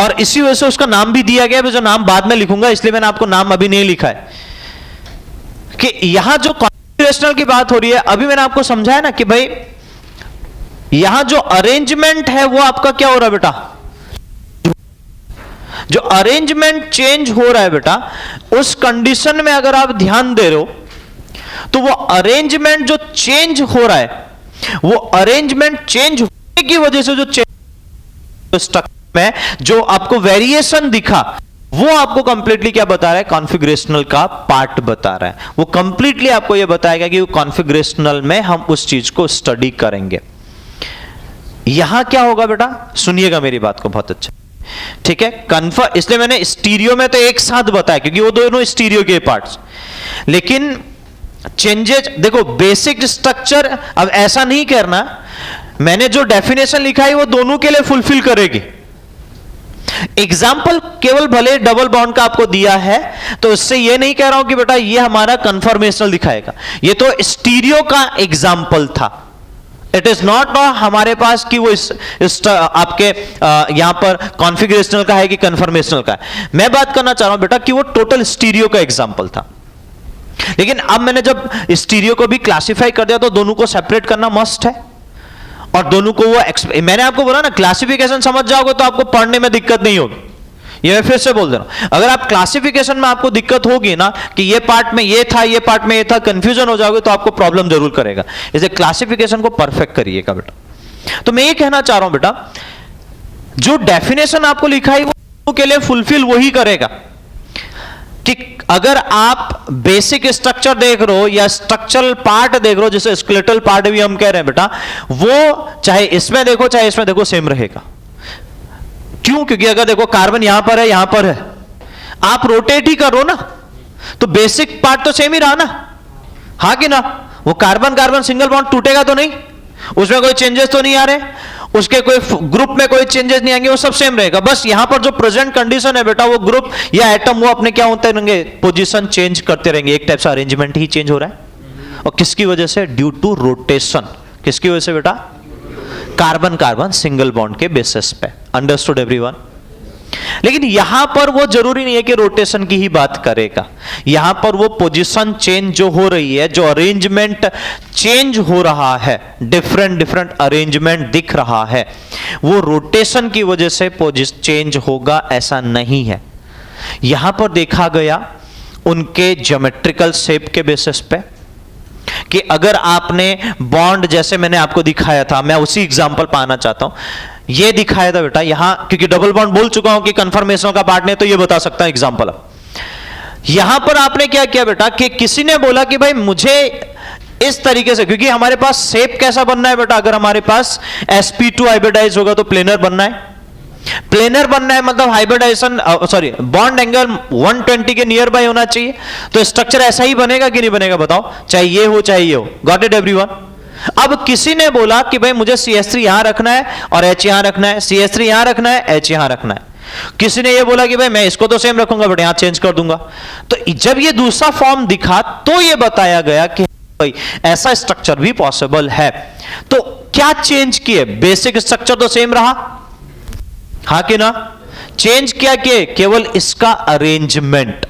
और इसी वजह से उसका नाम भी दिया गया है, जो नाम बाद में लिखूंगा इसलिए मैंने आपको नाम अभी नहीं लिखा है, कि यहां जो कॉन्फिगरेशनल की बात हो रही है, अभी मैंने आपको समझाया ना कि भाई यहां जो अरेंजमेंट है वो आपका क्या हो रहा है बेटा, जो अरेंजमेंट चेंज हो रहा है बेटा, उस कंडीशन में अगर आप ध्यान दे रहे हो तो वो अरेंजमेंट जो चेंज हो रहा है, वो अरेंजमेंट चेंज होने की वजह से जो चेंज स्ट्रक्चर में जो आपको वेरिएशन दिखा, वो आपको कंप्लीटली क्या बता रहा है? कॉन्फिगरेशनल का पार्ट बता रहा है। वो कंप्लीटली आपको ये बताएगा कि कॉन्फिगरेशनल में हम उस चीज को स्टडी करेंगे। यहां क्या होगा बेटा, सुनिएगा मेरी बात को बहुत अच्छा, ठीक है। इसलिए मैंने स्टीरियो में तो एक साथ बताया क्योंकि वो दोनों स्टीरियो के पार्ट्स, लेकिन चेंजेस देखो, बेसिक स्ट्रक्चर, अब ऐसा नहीं करना, मैंने जो डेफिनेशन लिखा है वो दोनों के लिए फुलफिल करेगी। एग्जाम्पल केवल भले डबल बॉन्ड का आपको दिया है, तो इससे ये नहीं कह रहा हूं कि बेटा ये हमारा कन्फर्मेशनल दिखाएगा, ये तो स्टीरियो का एग्जाम्पल था। इट इज नॉट हमारे पास कि वो आपके यहां पर कॉन्फिगरेशनल का है कि कन्फर्मेशनल का है। मैं बात करना चाह रहा हूं बेटा कि वो टोटल स्टीरियो का एग्जाम्पल था, लेकिन अब मैंने जब स्टीरियो को भी क्लासिफाई कर दिया तो दोनों को सेपरेट करना मस्ट है, और दोनों को वो मैंने आपको बोला ना, क्लासिफिकेशन समझ जाओगे तो आपको पढ़ने में दिक्कत नहीं होगी। ये मैं फिर से बोल दे रहा हूं, अगर आप क्लासिफिकेशन में आपको दिक्कत होगी ना कि ये पार्ट में ये था, ये पार्ट में ये था, कंफ्यूजन हो जाओगे तो आपको प्रॉब्लम जरूर करेगा। इसलिए क्लासिफिकेशन को परफेक्ट करिएगा बेटा। तो मैं ये कहना चाह रहा हूं बेटा, जो डेफिनेशन आपको लिखा है वो के लिए फुलफिल वही करेगा कि अगर आप बेसिक स्ट्रक्चर देख रहे हो या स्ट्रक्चरल पार्ट देख रहे हो, जैसे स्केलेटल पार्ट भी हम कह रहे हैं बेटा, वो चाहे इसमें देखो चाहे इसमें देखो सेम रहेगा। क्यों? क्योंकि अगर देखो कार्बन यहां पर है, यहां पर है, आप रोटेट ही करो ना, तो बेसिक पार्ट तो सेम ही रहा ना, हाँ कि ना? वो कार्बन कार्बन सिंगल बॉन्ड टूटेगा तो नहीं, उसमें कोई चेंजेस तो नहीं आ रहे, उसके कोई ग्रुप में कोई चेंजेस नहीं आएंगे, वो सब सेम रहेगा। बस यहां पर जो प्रेजेंट कंडीशन है बेटा, वो ग्रुप या एटम वो अपने क्या होते रहेंगे, पोजीशन चेंज करते रहेंगे। एक टाइप से अरेंजमेंट ही चेंज हो रहा है। और किसकी वजह से? Due to rotation. किसकी वजह से बेटा? कार्बन कार्बन सिंगल बॉन्ड के बेसिस पे। Understood everyone? लेकिन यहां पर वो जरूरी नहीं है कि रोटेशन की ही बात करेगा। यहां पर वो पोजीशन चेंज जो हो रही है, जो अरेंजमेंट चेंज हो रहा है, डिफरेंट डिफरेंट अरेंजमेंट दिख रहा है, वो रोटेशन की वजह से पोजीशन चेंज होगा ऐसा नहीं है। यहां पर देखा गया उनके ज्योमेट्रिकल शेप के बेसिस पे कि अगर आपने बॉन्ड, जैसे मैंने आपको दिखाया था, मैं उसी एग्जांपल पाना चाहता हूं, ये दिखाया था बेटा यहां, क्योंकि डबल बॉन्ड बोल चुका हूं कि कंफर्मेशन का पार्ट नहीं, तो ये बता सकता हूं एग्जांपल। यहां पर आपने क्या किया बेटा कि किसी ने बोला कि भाई मुझे इस तरीके से, क्योंकि हमारे पास शेप कैसा बनना है बेटा, अगर हमारे पास sp2 हाइब्रिडाइज होगा तो प्लेनर बनना है। प्लेनर बनना है मतलब हाइब्रिडाइजेशन, सॉरी, बॉन्ड एंगल 120 के नियर बाय होना चाहिए। तो स्ट्रक्चर ऐसा ही बनेगा कि नहीं बनेगा बताओ, चाहे ये हो चाहे ये हो। Got it everyone? अब किसी ने बोला कि भाई मुझे CH3 यहां रखना है और H यहां रखना है, CH3 यहां रखना है, H यहां रखना है। किसी ने ये बोला कि भाई मैं इसको तो सेम रखूंगा बट यहां चेंज कर दूंगा। तो जब ये दूसरा फॉर्म दिखा तो ये बताया गया कि भाई ऐसा स्ट्रक्चर भी पॉसिबल है। तो क्या चेंज किए? बेसिक स्ट्रक्चर तो सेम रहा, हाँ कि ना? चेंज क्या किए? केवल इसका अरेंजमेंट।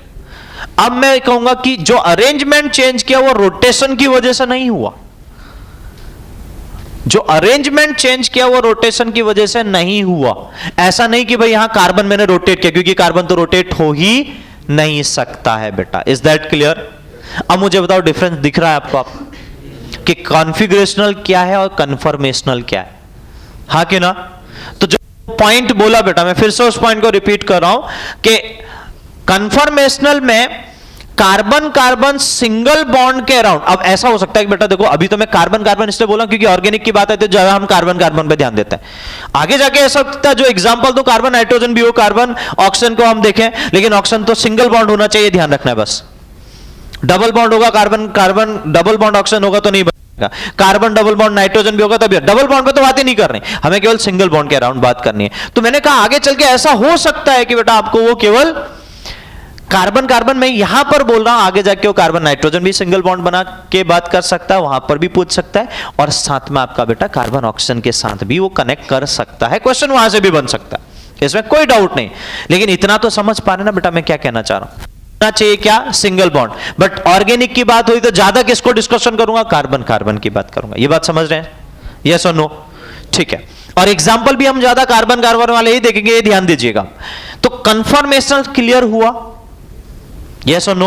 अब मैं कहूंगा कि जो अरेंजमेंट चेंज किया वो रोटेशन की वजह से नहीं हुआ। जो अरेंजमेंट चेंज किया वो रोटेशन की वजह से नहीं हुआ। ऐसा नहीं कि भाई यहां कार्बन मैंने रोटेट किया, क्योंकि कार्बन तो रोटेट हो ही नहीं सकता है बेटा। Is that clear? अब मुझे बताओ डिफरेंस दिख रहा है आपको आप कि कॉन्फ़िगरेशनल क्या है और कन्फर्मेशनल क्या है, हाँ कि ना? तो जो पॉइंट बोला बेटा, मैं फिर से उस पॉइंट को रिपीट कर रहा हूं कि कन्फर्मेशनल में कार्बन कार्बन सिंगल बॉन्ड के अराउंड, अब ऐसा हो सकता है कि बेटा देखो अभी तो मैं कार्बन कार्बन इसलिए बोला क्योंकि ऑर्गेनिक की बात है तो ज्यादा हम कार्बन कार्बन पे ध्यान देते हैं। आगे जाके ऐसा सकता है जो एग्जांपल तो कार्बन नाइट्रोजन भी हो, कार्बन ऑक्सीजन को हम देखें, लेकिन ऑक्सीजन तो सिंगल बॉन्ड होना चाहिए, ध्यान रखना है बस। डबल बॉन्ड होगा carbon carbon, double bond oxygen होगा तो नहीं बनेगा। कार्बन डबल बॉन्ड नाइट्रोजन भी होगा तभी। डबल बॉन्ड पे तो बात ही नहीं करनी, हमें केवल सिंगल बॉन्ड के अराउंड बात करनी है। तो मैंने कहा आगे चल के ऐसा हो सकता है कि बेटा आपको वो केवल कार्बन कार्बन में यहां पर बोल रहा हूं, आगे जाके वो कार्बन नाइट्रोजन भी सिंगल बॉन्ड बना के बात कर सकता है, वहां पर भी पूछ सकता है, और साथ में आपका बेटा कार्बन ऑक्सीजन के साथ भी वो कनेक्ट कर सकता है। क्वेश्चन वहां से भी बन सकता है, इसमें कोई डाउट नहीं। लेकिन इतना तो समझ पा रहे ना बेटा मैं क्या कहना चाह रहा हूं? चाहिए क्या? Single bond. बट ऑर्गेनिक की बात हुई तो ज्यादा किसको डिस्कशन करूंगा? कार्बन कार्बन की बात करूंगा। ये बात समझ रहे हैं? यस और नो? ठीक है। और एग्जाम्पल भी हम ज्यादा कार्बन कार्बन वाले ही देखेंगे, ये ध्यान दीजिएगा। तो कंफर्मेशन क्लियर हुआ? Yes or no?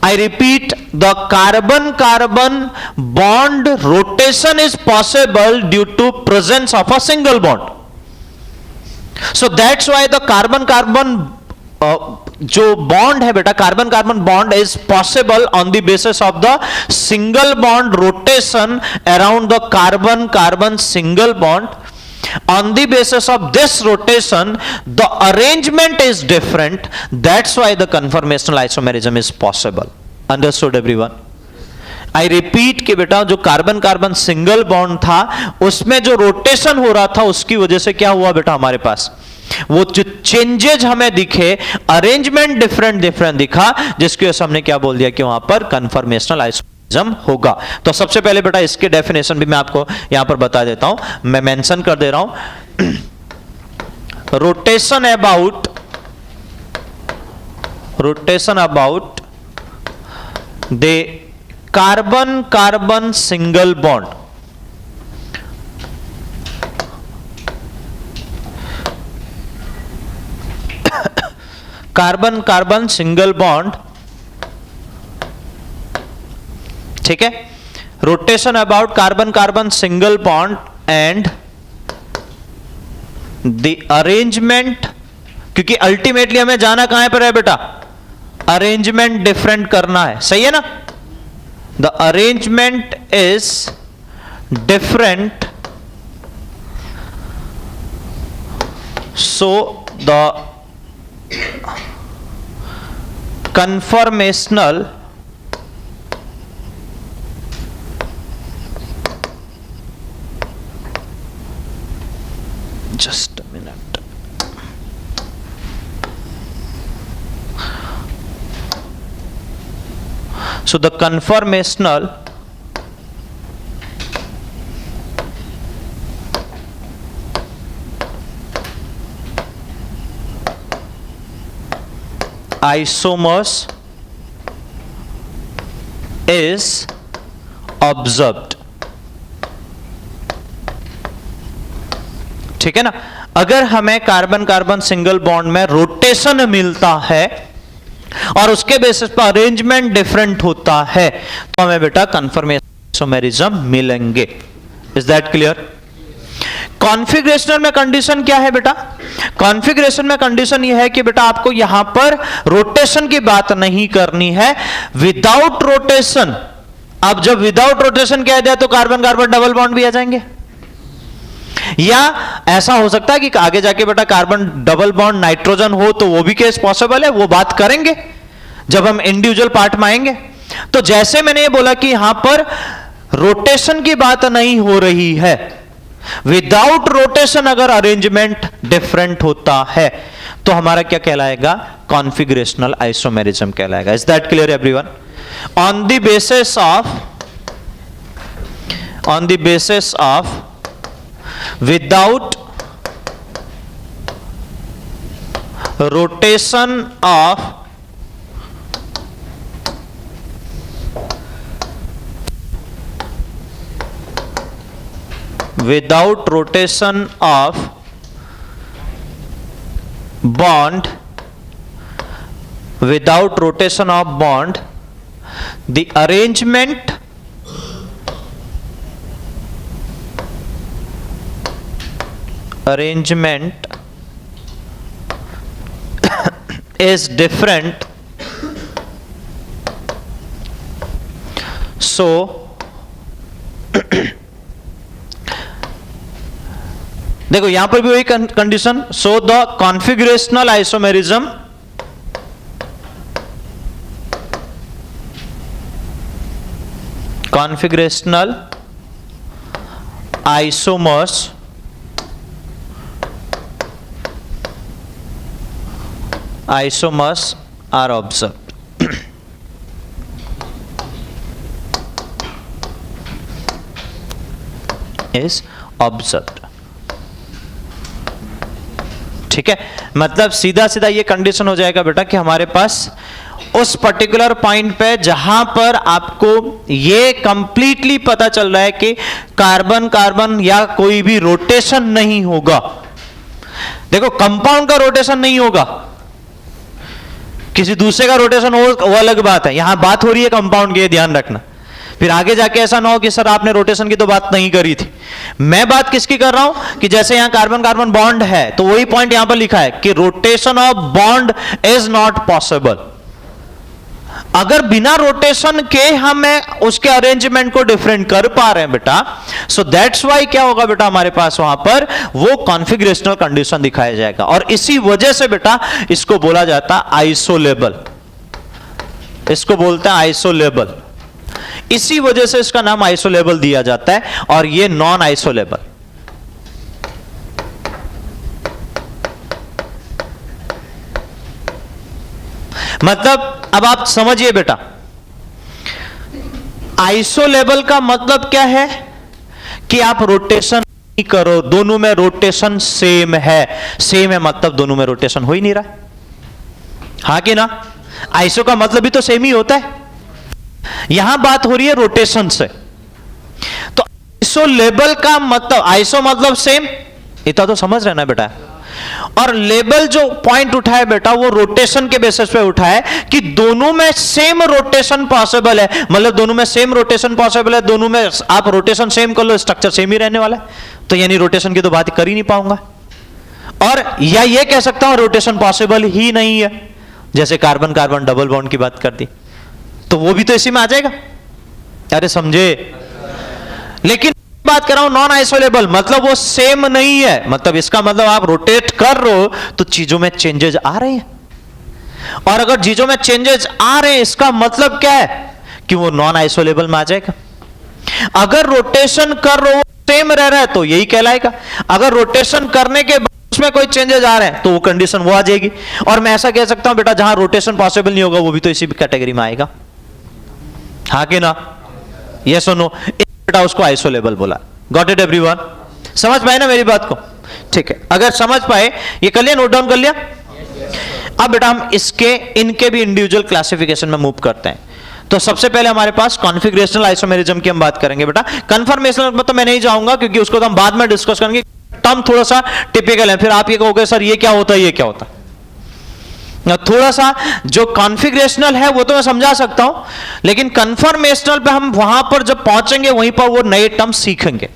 I repeat, the carbon-carbon bond rotation is possible due to presence of a single bond. So that's why the carbon-carbon जो bond है बेटा, carbon-carbon bond is possible on the basis of the single bond rotation around the carbon-carbon single bond. On the basis of this rotation, the arrangement is different. That's why the conformational isomerism is possible. Understood everyone? I repeat कि बेटा जो carbon carbon single bond था उसमें जो rotation हो रहा था उसकी वजह से क्या हुआ बेटा, हमारे पास वो जो चेंजेज हमें दिखे, अरेंजमेंट डिफरेंट डिफरेंट दिखा, जिसकी वजह से हमने क्या बोल दिया कि वहां पर कंफर्मेशनल आइसोमेरिज्म होगा। तो सबसे पहले बेटा इसके डेफिनेशन भी मैं आपको यहां पर बता देता हूं, मैं मेंशन कर दे रहा हूं। Rotation about the carbon carbon single bond, carbon carbon single bond, ठीक है? Rotation about carbon carbon single bond and the arrangement, क्योंकि अल्टीमेटली हमें जाना कहां पर है बेटा? अरेंजमेंट डिफरेंट करना है, सही है ना? The arrangement is different, so the conformational So the conformational isomers is observed. ठीक है ना? अगर हमें कार्बन कार्बन सिंगल बॉन्ड में रोटेशन मिलता है और उसके बेसिस पर अरेंजमेंट डिफरेंट होता है तो हमें बेटा कन्फर्मेशन मिलेंगे. Is that clear? कॉन्फ़िगरेशनल में कंडीशन क्या है बेटा? कॉन्फ़िगरेशन में कंडीशन यह है कि बेटा आपको यहां पर रोटेशन की बात नहीं करनी है, विदाउट रोटेशन. अब जब विदाउट रोटेशन कह दिया तो कार्बन कार्बन डबल बॉन्ड भी आ जाएंगे, या ऐसा हो सकता है कि आगे जाके बेटा कार्बन डबल बॉन्ड नाइट्रोजन हो तो वो भी केस पॉसिबल है, वो बात करेंगे जब हम इंडिविजुअल पार्ट में आएंगे. तो जैसे मैंने ये बोला कि यहां पर रोटेशन की बात नहीं हो रही है, विदाउट रोटेशन अगर अरेंजमेंट डिफरेंट होता है तो हमारा क्या कहलाएगा? कॉन्फ़िगरेशनल आइसोमेरिज्म कहलाएगा. Is that clear everyone? On the basis of without rotation of bond, the arrangement is different. So देखो यहां पर भी वही condition. So the configurational isomerism isomers are observed. is observed. ठीक है, मतलब सीधा सीधा ये कंडीशन हो जाएगा बेटा कि हमारे पास उस पर्टिकुलर पॉइंट पे जहां पर आपको ये कंप्लीटली पता चल रहा है कि कार्बन कार्बन या कोई भी रोटेशन नहीं होगा. देखो कंपाउंड का रोटेशन नहीं होगा, किसी दूसरे का रोटेशन हो वो अलग बात है. यहां बात हो रही है कंपाउंड की, ध्यान रखना. फिर आगे जाके ऐसा ना हो कि सर आपने रोटेशन की तो बात नहीं करी थी. मैं बात किसकी कर रहा हूं कि जैसे यहां कार्बन कार्बन बॉन्ड है तो वही पॉइंट यहां पर लिखा है कि rotation of bond is not possible. अगर बिना रोटेशन के हम उसके अरेंजमेंट को डिफरेंट कर पा रहे हैं बेटा, सो दैट्स वाई क्या होगा बेटा, हमारे पास वहां पर वो कॉन्फ़िगरेशनल कंडीशन दिखाया जाएगा. और इसी वजह से बेटा इसको बोला जाता है आइसोलेबल. इसको बोलते हैं आइसोलेबल. इसी वजह से इसका नाम आइसोलेबल दिया जाता है, और ये नॉन आइसोलेबल. मतलब अब आप समझिए बेटा, आइसोलेबल का मतलब क्या है कि आप रोटेशन नहीं करो, दोनों में रोटेशन सेम है. सेम है मतलब दोनों में रोटेशन हो ही नहीं रहा. हाँ कि ना? आइसो का मतलब भी तो सेम ही होता है. यहां बात हो रही है रोटेशन से. तो आइसोलेबल का मतलब, आइसो मतलब सेम, इतना तो समझ रहे ना बेटा. और लेबल जो पॉइंट उठाए बेटा वो रोटेशन के बेसिस पे उठाए कि दोनों में सेम रोटेशन पॉसिबल है. मतलब दोनों में सेम रोटेशन पॉसिबल है, दोनों में आप रोटेशन सेम कर लो, स्ट्रक्चर सेम ही रहने वाला है. तो यानी रोटेशन की तो बात कर ही नहीं पाऊंगा. और या ये कह सकता हूं रोटेशन पॉसिबल ही नहीं है, जैसे कार्बन कार्बन डबल बॉन्ड की बात कर दी तो वो भी तो इसी में आ जाएगा. अरे समझे? लेकिन बात कर रहा हूं नॉन आइसोलेबल, मतलब वो सेम नहीं है. मतलब इसका मतलब आप रोटेट कर रहे हो तो चीजों में चेंजेस आ रहे हैं. और अगर चीजों में चेंजेस आ रहे हैं इसका मतलब क्या है कि वो नॉन आइसोलेबल में आ जाएगा. अगर रोटेशन कर रहे हो सेम रह रहा है तो यही कहलाएगा. अगर रोटेशन करने के बाद उसमें कोई चेंजेस आ रहे हैं तो वो कंडीशन वो आ जाएगी. और मैं ऐसा कह सकता हूं बेटा जहां रोटेशन पॉसिबल नहीं होगा वो भी तो इसी कैटेगरी में आएगा. हाँ कि ना? यस और नो? बेटा उसको आइसोलेबल बोला। Got it everyone? समझ पाए ना मेरी बात को? ठीक है, अगर समझ पाए, ये कर लिया, नोट डाउन कर लिया? अब बेटा हम इनके भी इंडिविजुअल क्लासिफिकेशन में मूव करते हैं। तो सबसे पहले हमारे पास कॉन्फिगरेशनल आइसोमेरिज्म की हम बात करेंगे बेटा। कन्फर्मेशनल पर तो मैं नहीं जाऊंगा क्योंकि उसको तो हम बाद में डिस्कस करेंगे, टर्म थोड़ा सा टिपिकल है, फिर आप ये कहोगे सर ये क्या होता है, ये क्या होता है। थोड़ा सा जो कॉन्फिगरेशनल है वो तो मैं समझा सकता हूं, लेकिन कन्फर्मेशनल पे हम वहां पर जब पहुंचेंगे वहीं पर वो नए टर्म सीखेंगे।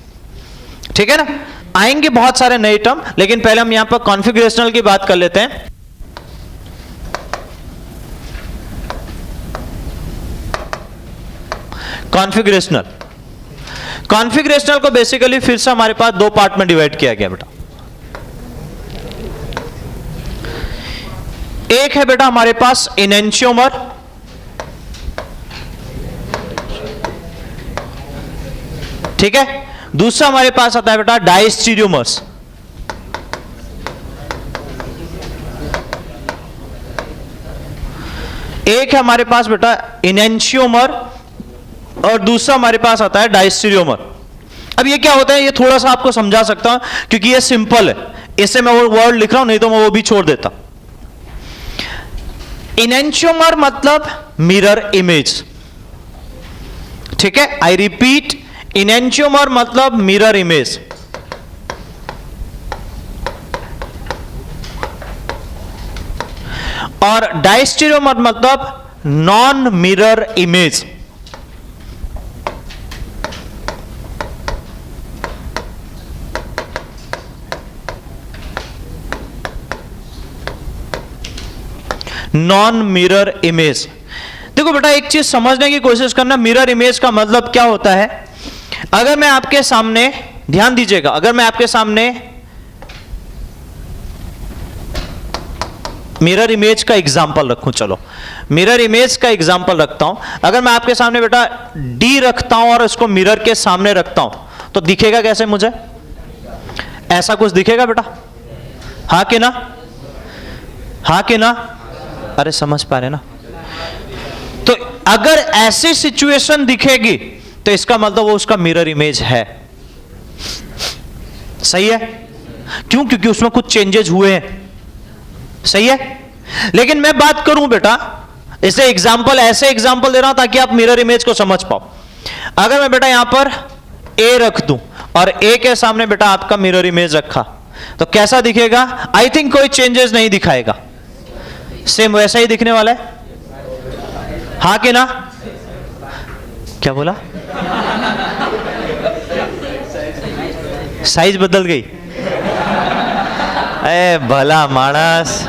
ठीक है ना? आएंगे बहुत सारे नए टर्म, लेकिन पहले हम यहां पर कॉन्फिगरेशनल की बात कर लेते हैं। कॉन्फिगरेशनल को बेसिकली फिर से हमारे पास दो पार्ट में डिवाइड किया गया बेटा। एक है बेटा हमारे पास इनेंशियोमर, ठीक है। दूसरा हमारे पास आता है बेटा डायस्टीरियोमर्स। एक है हमारे पास बेटा इनेंशियोमर और दूसरा हमारे पास आता है डायस्टीरियोमर। अब ये क्या होता है, ये थोड़ा सा आपको समझा सकता हूं क्योंकि ये सिंपल है, इससे मैं वो वर्ड लिख रहा हूं, नहीं तो मैं वो भी छोड़ देता। इनेंशियोमर मतलब मिरर इमेज, ठीक है। आई रिपीट, इनेंशियोमर मतलब मिरर इमेज। और डायस्टीरियोमर मतलब non mirror image. Non mirror image. देखो बेटा एक चीज समझने की कोशिश करना, मिरर इमेज का मतलब क्या होता है। अगर मैं आपके सामने, ध्यान दीजिएगा, अगर मैं आपके सामने मिरर इमेज का एग्जांपल रखूं, चलो मिरर इमेज का एग्जांपल रखता हूं। अगर मैं आपके सामने बेटा डी रखता हूं और इसको मिरर के सामने रखता हूं तो दिखेगा कैसे मुझे? ऐसा कुछ दिखेगा बेटा? हाँ कि ना? हाँ कि ना? अरे समझ पा रहे ना? तो अगर ऐसी सिचुएशन दिखेगी तो इसका मतलब वो उसका मिरर इमेज है। सही है? क्यों? क्योंकि उसमें कुछ चेंजेस हुए हैं। सही है? लेकिन मैं बात करूं बेटा, इसे एग्जांपल, ऐसे एग्जांपल दे रहा हूं ताकि आप मिरर इमेज को समझ पाओ। अगर मैं बेटा यहां पर ए रख दूं और ए के सामने बेटा आपका मिरर इमेज रखा तो कैसा दिखेगा? आई थिंक कोई चेंजेस नहीं दिखाएगा, सेम वैसा ही दिखने वाला है। हाँ कि ना? क्या बोला? साइज बदल गई? ए भला मानस।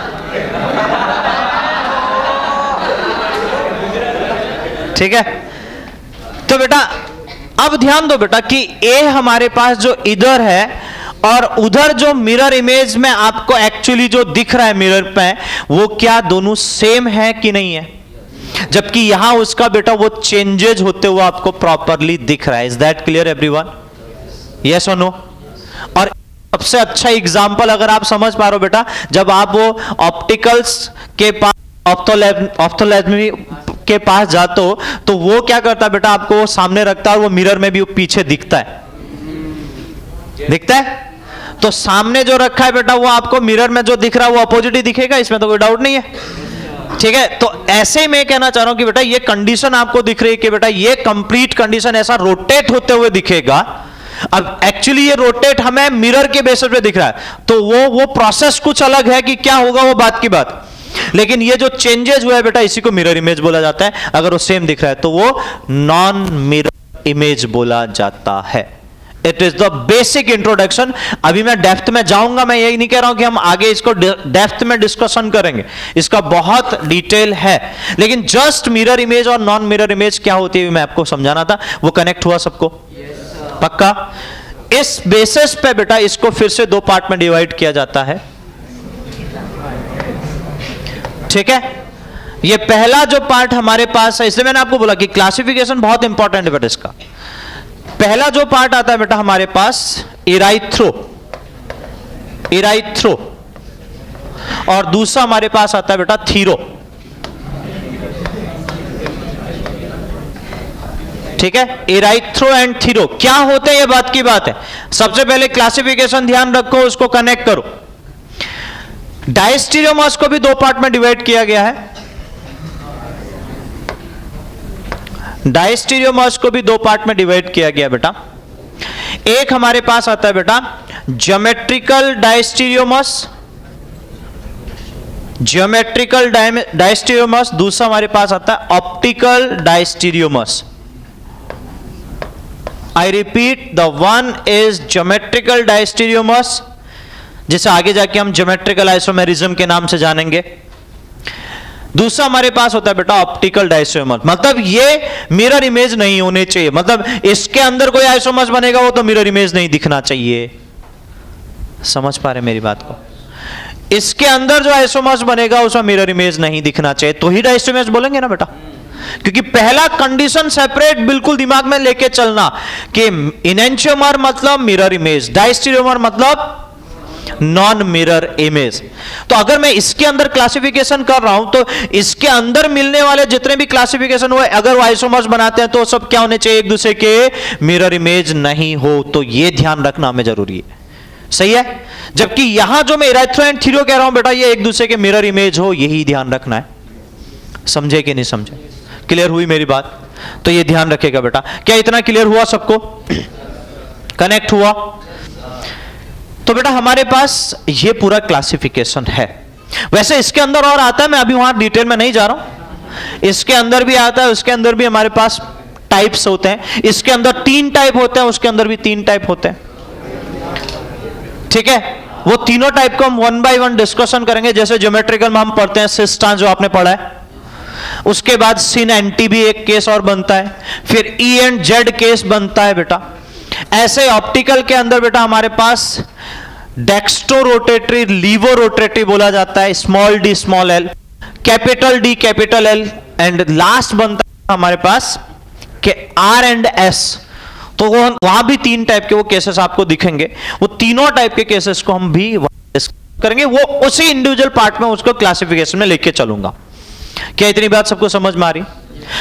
ठीक है, तो बेटा अब ध्यान दो बेटा कि ए हमारे पास जो इधर है और उधर जो मिरर इमेज में आपको एक्चुअली जो दिख रहा है मिरर पे, वो क्या दोनों सेम है कि नहीं है? जबकि यहां उसका बेटा वो चेंजेस होते हुए आपको प्रॉपरली दिख रहा है। Is that clear everyone? Yes और नो? और सबसे अच्छा एग्जांपल अगर आप समझ पा रहे हो बेटा, जब आप वो ऑप्टिकल्स के पास, ऑप्थोलॉजी के पास जाते हो तो वो क्या करता है बेटा, आपको वो सामने रखता है और वो मिरर में भी वो पीछे दिखता है। दिखता है? तो सामने जो रखा है बेटा वो आपको मिरर में जो दिख रहा है वो अपोजिट ही दिखेगा, इसमें तो कोई डाउट नहीं है। ठीक है, तो ऐसे ही मैं कहना चाह रहा हूं कि बेटा ये कंडीशन आपको दिख रही है कि बेटा ये कंप्लीट कंडीशन ऐसा रोटेट होते हुए दिखेगा। अब एक्चुअली ये रोटेट हमें मिरर के बेसिस पे दिख रहा है, तो वो प्रोसेस कुछ अलग है कि क्या होगा वो बात की बात, लेकिन ये जो चेंजेस हुआ है बेटा इसी को मिरर इमेज बोला जाता है। अगर वो सेम दिख रहा है तो वो नॉन मिरर इमेज बोला जाता है। It is the basic introduction. अभी मैं डेप्थ में जाऊंगा, मैं यही नहीं कह रहा हूं कि हम आगे इसको डेप्थ में डिस्कशन करेंगे, इसका बहुत डिटेल है, लेकिन जस्ट मिरर इमेज और नॉन मिरर इमेज क्या होती है मैं आपको समझाना था। वो कनेक्ट हुआ सबको? पक्का? इस बेसिस पे बेटा इसको फिर से दो पार्ट में डिवाइड किया जाता है। ठीक है, ये पहला जो पार्ट हमारे पास है, इसलिए मैंने आपको बोला कि क्लासिफिकेशन बहुत इंपॉर्टेंट है बेटा। इसका पहला जो पार्ट आता है बेटा हमारे पास इराइथ्रो, इराइथ्रो, और दूसरा हमारे पास आता है बेटा थीरो। ठीक है, एराइथ्रो एंड थीरो क्या होते हैं, ये बात की बात है। सबसे पहले क्लासिफिकेशन ध्यान रखो, उसको कनेक्ट करो। डायस्टीरियोमर्स को भी दो पार्ट में डिवाइड किया गया है। डायस्टीरियोमर्स को भी दो पार्ट में डिवाइड किया गया बेटा। एक हमारे पास आता है बेटा ज्योमेट्रिकल डायस्टीरियोमर्स, ज्योमेट्रिकल डायस्टीरियोमर्स। दूसरा हमारे पास आता है optical diastereomers. I repeat, the one is geometrical diastereomers, जिसे आगे जाके हम ज्योमेट्रिकल आइसोमेरिज्म के नाम से जानेंगे। दूसरा हमारे पास होता है बेटा ऑप्टिकल डायस्टीरियोमर्स, मतलब ये मिरर इमेज नहीं होने चाहिए, मतलब इसके अंदर कोई आइसोमर्स बनेगा वो तो मिरर इमेज नहीं दिखना चाहिए। समझ पा रहे मेरी बात को? इसके अंदर जो आइसोमर्स बनेगा उसमें मिरर इमेज नहीं दिखना चाहिए, तो ही डायस्टीरियोमर्स बोलेंगे ना बेटा। क्योंकि पहला कंडीशन सेपरेट बिल्कुल दिमाग में लेके चलना कि इनेंशियोमर मतलब मिरर इमेज, डायस्टीरियोमर मतलब नॉन मिरर इमेज। तो अगर मैं इसके अंदर क्लासिफिकेशन कर रहा हूं तो इसके अंदर मिलने वाले जितने भी क्लासिफिकेशन हुए, अगर वो आइसोमर्स बनाते हैं तो सब क्या होने चाहिए, एक दूसरे के मिरर इमेज नहीं हो। तो ये ध्यान रखना हमें जरूरी है, सही है। जबकि यहां जो मैं एराइथ्रो एंड थीरो कह रहा हूं बेटा, ये एक दूसरे के मिरर इमेज हो, यही ध्यान रखना है। समझे कि नहीं समझे? क्लियर हुई मेरी बात? तो ये ध्यान रखेगा बेटा। क्या इतना क्लियर हुआ सबको? कनेक्ट हुआ? तो बेटा हमारे पास ये पूरा क्लासिफिकेशन है। वैसे इसके अंदर और आता है, मैं अभी वहां डिटेल में नहीं जा रहा हूं। इसके अंदर भी आता है, उसके अंदर भी हमारे पास टाइप्स होते हैं। इसके अंदर 3 टाइप होते हैं, उसके अंदर भी 3 टाइप होते हैं, ठीक है। वो तीनों टाइप को हम 1 बाय 1 डिस्कशन करेंगे। जैसे ज्योमेट्रिकल में हम पढ़ते हैं सिस्टान, जो आपने पढ़ा है, उसके बाद सिन एंटी भी एक केस और बनता है, फिर ई एंड जेड केस बनता है बेटा। ऐसे ऑप्टिकल के अंदर बेटा हमारे पास डेक्स्ट्रो रोटेटरी, लीवो रोटेटरी बोला जाता है, small D small L, capital D capital L, and last बनता है हमारे पास के आर एंड एस। तो वहां भी 3 टाइप के वो केसेस आपको दिखेंगे। वो तीनों टाइप के केसेस को हम भी करेंगे, वो उसी इंडिविजुअल पार्ट में उसको क्लासिफिकेशन में लेके चलूंगा। क्या इतनी बात सबको समझ में आ रही?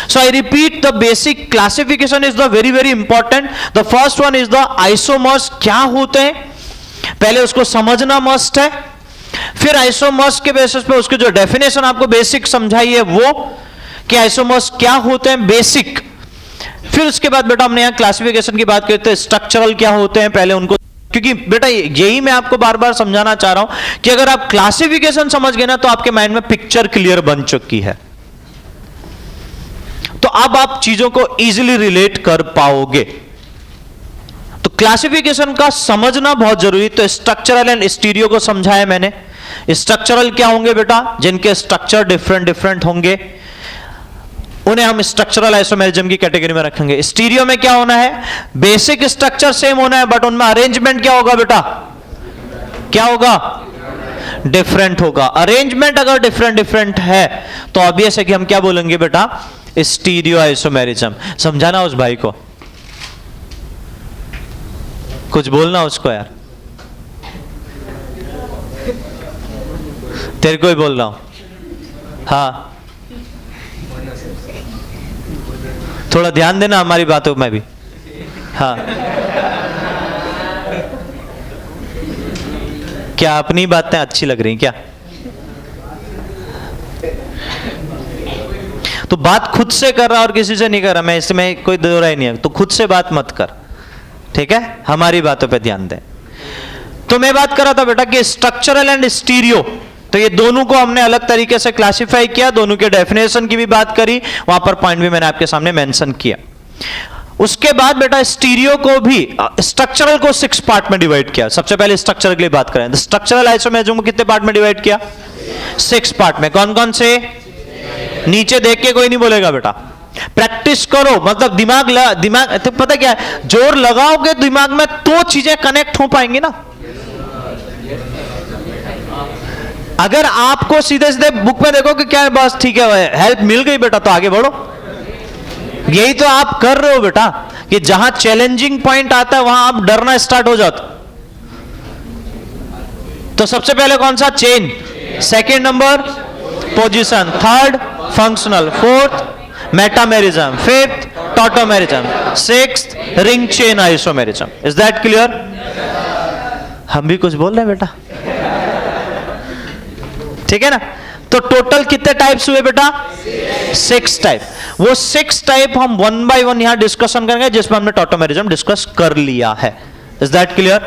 So I repeat, the basic classification is the very important. The first one is the isomers. क्या होते हैं पहले उसको समझना मस्ट है। फिर आइसोमर्स के बेसिस पे उसकी जो डेफिनेशन आपको बेसिक समझाई है वो कि आइसोमर्स क्या होते हैं बेसिक। फिर उसके बाद बेटा हमने यहां क्लासिफिकेशन की बात करते हैं, स्ट्रक्चरल क्या होते हैं पहले उनको, क्योंकि बेटा यही मैं आपको बार बार समझाना चाह रहा हूं कि अगर आप क्लासिफिकेशन समझ गए ना तो आपके माइंड में पिक्चर क्लियर बन चुकी है, तो अब आप चीजों को इजीली रिलेट कर पाओगे। तो क्लासिफिकेशन का समझना बहुत जरूरी। तो स्ट्रक्चरल एंड स्टीरियो को समझाया मैंने। स्ट्रक्चरल क्या होंगे बेटा, जिनके स्ट्रक्चर डिफरेंट होंगे, उन्हें हम स्ट्रक्चरल आइसोमेरिज्म की कैटेगरी में रखेंगे। स्टीरियो में क्या होना है, बेसिक स्ट्रक्चर सेम होना है, बट उनमें अरेंजमेंट क्या होगा बेटा, क्या होगा, डिफरेंट होगा। अरेंजमेंट अगर डिफरेंट है तो ऑब्वियस है कि हम क्या बोलेंगे बेटा, स्टीरियो आइसोमेरिज्म। समझाना उस भाई को, कुछ बोलना उसको यार, तेरे को ही बोल रहा हूं। हाँ थोड़ा ध्यान देना हमारी बातों में भी। हाँ क्या अपनी बातें अच्छी लग रही क्या? तो बात खुद से कर रहा और किसी से नहीं कर रहा, मैं इसमें कोई दो राय नहीं है, तो खुद से बात मत कर, ठीक है, हमारी बातों पे ध्यान दे। तो मैं बात कर रहा था बेटा कि स्ट्रक्चरल एंड स्टीरियो, तो ये दोनों को हमने अलग तरीके से क्लासिफाई किया, दोनों के डेफिनेशन की भी बात करी, वहां पर पॉइंट भी मैंने आपके सामने मेंशन किया। उसके बाद बेटा स्टीरियो को भी, स्ट्रक्चरल को 6 पार्ट में डिवाइड किया। सबसे पहले स्ट्रक्चरल के लिए बात करें, स्ट्रक्चरल आइसोमेरिज्म को कितने पार्ट में डिवाइड किया, 6 पार्ट में। कौन कौन से, नीचे देख के कोई नहीं बोलेगा बेटा, प्रैक्टिस करो, मतलब दिमाग तो पता क्या है, जोर लगाओगे दिमाग में तो चीजें कनेक्ट हो पाएंगी ना। अगर आपको सीधे सीधे बुक में देखो कि क्या है, बस ठीक है हेल्प मिल गई बेटा तो आगे बढ़ो, यही तो आप कर रहे हो बेटा, कि जहां चैलेंजिंग पॉइंट आता है वहां आप डरना स्टार्ट हो जाते। तो सबसे पहले कौन सा, chain, second number position, third functional, fourth metamerism, fifth tautomerism, sixth ring chain isomerism. Is that clear? हम भी कुछ बोल रहे हैं बेटा, ठीक है ना? तो टोटल कितने टाइप्स हुए बेटा? 6 टाइप। वो 6 टाइप हम 1 बाय 1 यहां डिस्कशन करेंगे, जिसमें हमने टॉटोमेरिज्म डिस्कस कर लिया है। Is that clear?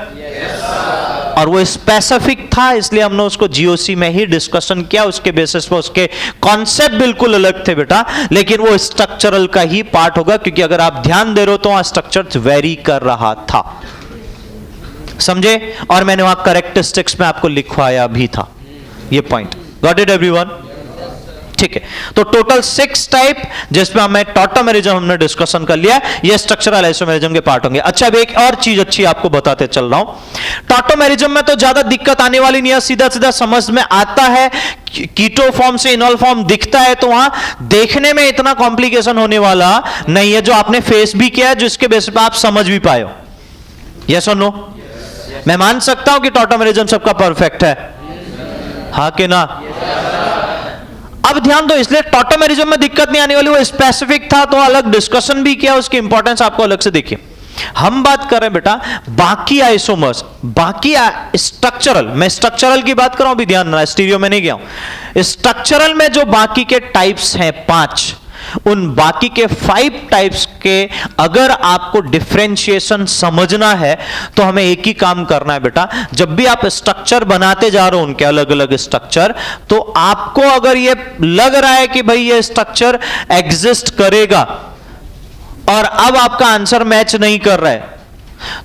और वो स्पेसिफिक था, इसलिए हमने उसको जीओसी में ही डिस्कशन किया। उसके बेसिस पर उसके कॉन्सेप्ट बिल्कुल अलग थे बेटा, लेकिन वो स्ट्रक्चरल का ही पार्ट होगा, क्योंकि अगर आप ध्यान दे रहे हो तो वहां स्ट्रक्चर वेरी कर रहा था, समझे? और मैंने वहां करेक्टरिस्टिक्स में आपको लिखवाया भी था ये पॉइंट। Got it everyone? ठीक है, तो टोटल 6 टाइप, जिसमें हमें टॉटोमेरिज्म हमने डिस्कशन कर लिया, ये स्ट्रक्चरल आइसोमेरिज्म के पार्ट होंगे। अच्छा, अब एक और चीज अच्छी आपको बताते चल रहा हूं। टॉटोमेरिज्म में तो ज्यादा दिक्कत आने वाली नहीं है, सीधा सीधा समझ में आता है। कीटो फॉर्म से इनॉल फॉर्म दिखता है, तो वहां देखने में इतना कॉम्प्लिकेशन होने वाला नहीं है, जो आपने फेस भी किया है, जिसके बेस पर आप समझ भी पाए हो। यस और नो? मैं मान सकता हूं कि टॉटोमेरिज्म सबका परफेक्ट है, हाँ कि ना? अब ध्यान दो, इसलिए टॉटोमेरिज्म में दिक्कत नहीं आने वाली। वो स्पेसिफिक था तो अलग डिस्कशन भी किया, उसकी इंपॉर्टेंस आपको अलग से देखिए। हम बात कर रहे हैं बेटा बाकी आइसोमर्स, बाकी स्ट्रक्चरल, मैं स्ट्रक्चरल की बात कर रहा हूं, भी ध्यान रहा, स्टीरियो में नहीं गया हूं। स्ट्रक्चरल में जो बाकी के टाइप्स हैं 5, उन बाकी के 5 टाइप्स के अगर आपको डिफरेंशिएशन समझना है तो हमें एक ही काम करना है बेटा। जब भी आप स्ट्रक्चर बनाते जा रहे हो, उनके अलग अलग स्ट्रक्चर, तो आपको अगर ये लग रहा है कि भाई ये स्ट्रक्चर एग्जिस्ट करेगा और अब आपका आंसर मैच नहीं कर रहा है,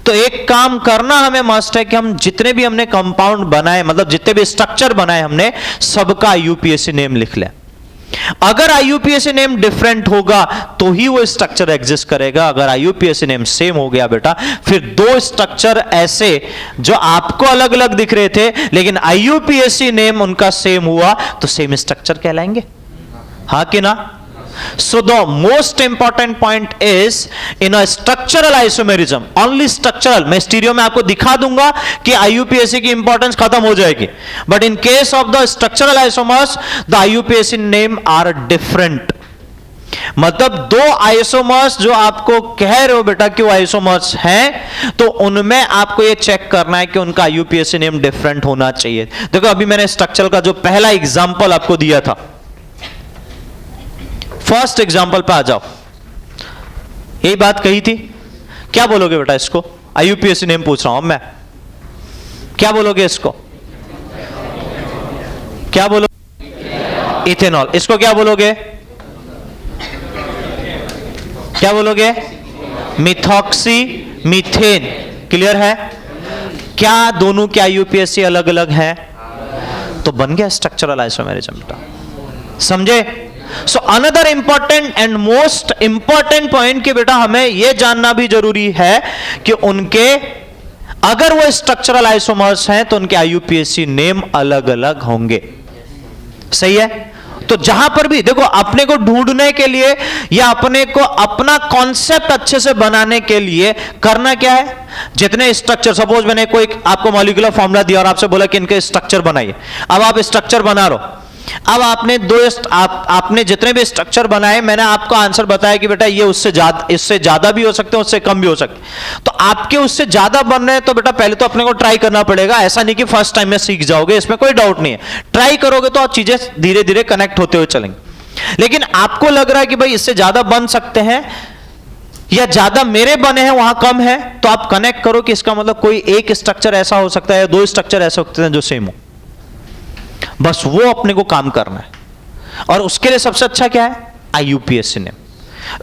तो एक काम करना हमें मस्ट है कि हम जितने भी हमने कंपाउंड बनाए, मतलब जितने भी स्ट्रक्चर बनाए हमने, सबका आईयूपीएसी नेम लिख लें। अगर आईयूपीएसी नेम डिफरेंट होगा तो ही वो स्ट्रक्चर एग्जिस्ट करेगा। अगर आईयूपीएसी नेम सेम हो गया बेटा, फिर 2 स्ट्रक्चर ऐसे जो आपको अलग अलग दिख रहे थे, लेकिन आईयूपीएसी नेम उनका सेम हुआ, तो सेम स्ट्रक्चर कहलाएंगे, हाँ कि ना? So the most important point is in a structural isomerism, only structural, मैं स्टीरियो में आपको दिखा दूंगा कि IUPAC की इंपॉर्टेंस खत्म हो जाएगी, but in case of the structural isomers the IUPAC name are different। मतलब 2 आइसोमर्स जो आपको कह रहे हो बेटा कि वो आइसोमर्स हैं, तो उनमें आपको ये चेक करना है कि उनका IUPAC नेम डिफरेंट होना चाहिए। देखो अभी मैंने स्ट्रक्चर का जो पहला एग्जांपल आपको दिया था, फर्स्ट एग्जांपल पे आ जाओ, यही बात कही थी। क्या बोलोगे बेटा इसको? आईयूपीएसी नेम पूछ रहा हूं मैं, क्या बोलोगे इसको? क्या बोलोगे? इथेनॉल। इसको क्या बोलोगे? क्या बोलोगे? Methoxy methane. क्लियर है? क्या दोनों के आईयूपीएसी अलग अलग है? तो बन गया स्ट्रक्चरल आइसोमेरिज्म बेटा, समझे? So another important and most important point कि बेटा हमें यह जानना भी जरूरी है कि उनके अगर वो स्ट्रक्चरल आइसोमर्स हैं तो उनके आईयूपीएसी नेम अलग अलग होंगे। सही है? तो जहां पर भी देखो, अपने को ढूंढने के लिए या अपने को अपना कॉन्सेप्ट अच्छे से बनाने के लिए करना क्या है, जितने स्ट्रक्चर, सपोज मैंने कोई आपको मॉलिक्यूलर फॉर्मूला दिया और आपसे बोला कि इनके स्ट्रक्चर बनाइए। अब आप स्ट्रक्चर बना रहे हो, अब आपने आपने जितने भी स्ट्रक्चर बनाए, मैंने आपको आंसर बताया कि बेटा ये उससे ज्यादा, इससे ज्यादा भी हो सकते हैं, उससे कम भी हो सकते हैं। तो आपके उससे ज्यादा बन रहे हैं तो बेटा पहले तो अपने को ट्राई करना पड़ेगा। ऐसा नहीं कि फर्स्ट टाइम में सीख जाओगे, इसमें कोई डाउट नहीं है। ट्राई करोगे तो चीजें धीरे धीरे कनेक्ट होते हुए चलेंगे। लेकिन आपको लग रहा है कि भाई इससे ज्यादा बन सकते हैं या ज्यादा मेरे बने हैं वहां कम है, तो आप कनेक्ट करो कि इसका मतलब कोई एक स्ट्रक्चर ऐसा हो सकता है, 2 स्ट्रक्चर ऐसे हो सकते हैं जो सेम हो। बस वो अपने को काम करना है। और उसके लिए सबसे अच्छा क्या है? IUPAC name.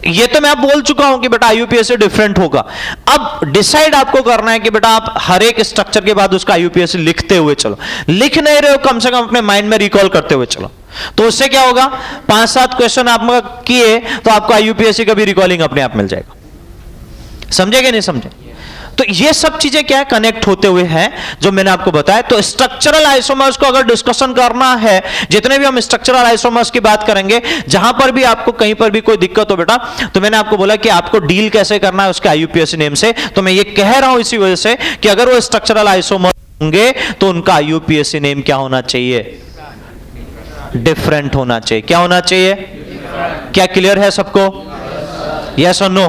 ये तो मैं आप बोल चुका हूं कि बेटा आईयूपीएसी डिफरेंट होगा। अब डिसाइड आपको करना है कि बेटा आप हर एक स्ट्रक्चर के बाद उसका आईयूपीएसी लिखते हुए चलो। लिख नहीं रहे हो, कम से कम अपने माइंड में रिकॉल करते हुए चलो। तो उससे क्या होगा, 5-7 क्वेश्चन आप किए तो आपको आईयूपीएसी का भी रिकॉलिंग अपने आप मिल जाएगा। समझे कि नहीं समझे? तो ये सब चीजें क्या है, कनेक्ट होते हुए हैं जो मैंने आपको बताया। तो स्ट्रक्चरल आइसोमर्स को अगर डिस्कशन करना है, जितने भी हम स्ट्रक्चरल आइसोमर्स की बात करेंगे, जहां पर भी आपको कहीं पर भी कोई दिक्कत हो बेटा, तो मैंने आपको बोला कि आपको डील कैसे करना है उसके आईयूपीएसी नेम से। तो मैं ये कह रहा हूं इसी वजह से कि अगर वो स्ट्रक्चरल आइसोमर होंगे तो उनका आईयूपीएसी नेम क्या होना चाहिए? डिफरेंट होना चाहिए। क्या होना चाहिए? क्या क्लियर है सबको? यस और नो?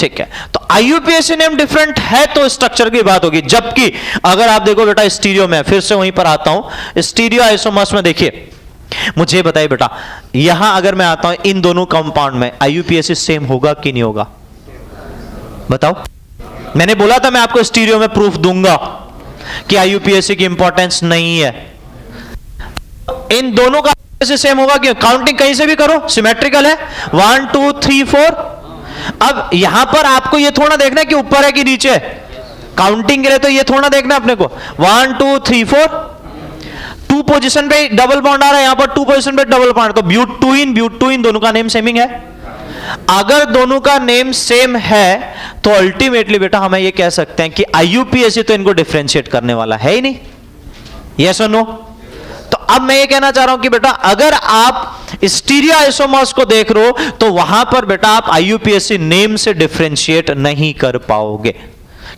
ठीक है, तो आईयूपीएसी नेम डिफरेंट है तो स्ट्रक्चर की बात होगी। जबकि अगर आप देखो बेटा स्टीरियो में, फिर से वहीं पर आता हूं, स्टीरियो आइसोमर्स में देखिए, मुझे बताइए बेटा, यहां अगर मैं आता हूं इन दोनों कंपाउंड में, आईयूपीएसी सेम होगा कि नहीं होगा? बताओ। मैंने बोला था मैं आपको स्टीरियो में प्रूफ दूंगा कि आईयूपीएसी की इंपॉर्टेंस नहीं है। इन दोनों का सेम होगा कि काउंटिंग कहीं से भी करो, सिमेट्रिकल है, 1 2 3 4। अब यहां पर आपको यह थोड़ा देखना है कि ऊपर है कि नीचे है, काउंटिंग के लिए तो यह थोड़ा देखना है अपने को, 1 2 3 4, 2 पोजीशन पे डबल बॉन्ड आ रहा है, यहां पर 2 पोजीशन पे डबल बॉन्ड, तो ब्यूटूइन दोनों का नेम सेमिंग है। अगर दोनों का नेम सेम है तो अल्टीमेटली बेटा हमें यह कह सकते हैं कि आईयूपीएसी तो इनको डिफरेंशिएट करने वाला है ही नहीं। यस और नो? तो अब मैं ये कहना चाह रहा हूं कि बेटा अगर आप स्टीरियो आइसोमर्स को देख रहे हो तो वहां पर बेटा आप आईयूपीएसी नेम से डिफरेंशिएट नहीं कर पाओगे,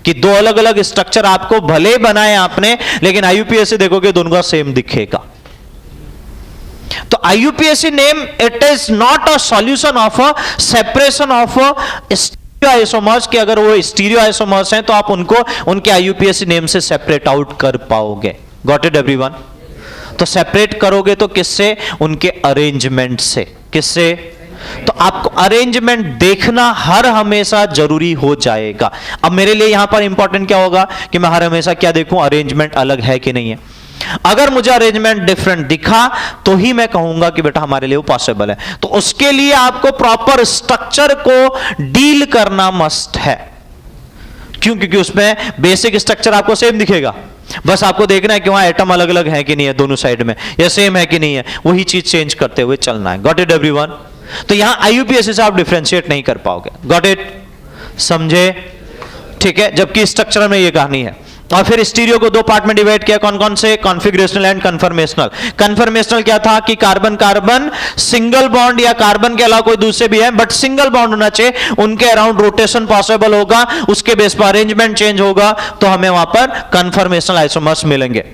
कि दो अलग अलग स्ट्रक्चर आपको भले बनाए आपने, लेकिन आईयूपीएसी देखोगे दोनों का सेम दिखेगा। तो IUPAC name it is not a solution of a separation of stereo isomers, कि अगर वो स्टीरियो आइसोमर्स हैं तो आप उनको उनके आईयूपीएसी नेम से सेपरेट आउट कर पाओगे। Got it everyone? तो सेपरेट करोगे तो किससे? उनके अरेंजमेंट से। किससे? तो आपको अरेंजमेंट देखना हर हमेशा जरूरी हो जाएगा। अब मेरे लिए यहां पर इंपॉर्टेंट क्या होगा कि मैं हर हमेशा क्या देखूं, अरेंजमेंट अलग है कि नहीं है। अगर मुझे अरेंजमेंट डिफरेंट दिखा तो ही मैं कहूंगा कि बेटा हमारे लिए वो पॉसिबल है। तो उसके लिए आपको प्रॉपर स्ट्रक्चर को डील करना मस्ट है। क्यों? क्योंकि उसमें बेसिक स्ट्रक्चर आपको सेम दिखेगा, बस आपको देखना है कि वहां एटम अलग अलग है कि नहीं है दोनों साइड में, या सेम है कि नहीं है, वही चीज चेंज करते हुए चलना है। Got it everyone? तो यहां आईयूपीएसी से आप डिफरेंशिएट नहीं कर पाओगे। Got it? समझे? ठीक है, जबकि स्ट्रक्चर में ये कहानी है। और फिर स्टीरियो को दो पार्ट में डिवाइड किया, कौन कौन से? Configurational and conformational. कन्फर्मेशनल क्या था कि कार्बन कार्बन सिंगल बॉन्ड या कार्बन के अलावा कोई दूसरे भी है बट सिंगल बॉन्ड होना चाहिए, उनके अराउंड रोटेशन पॉसिबल होगा, उसके बेस पर अरेंजमेंट चेंज होगा, तो हमें वहां पर कन्फर्मेशनल आइसोमर्स मिलेंगे।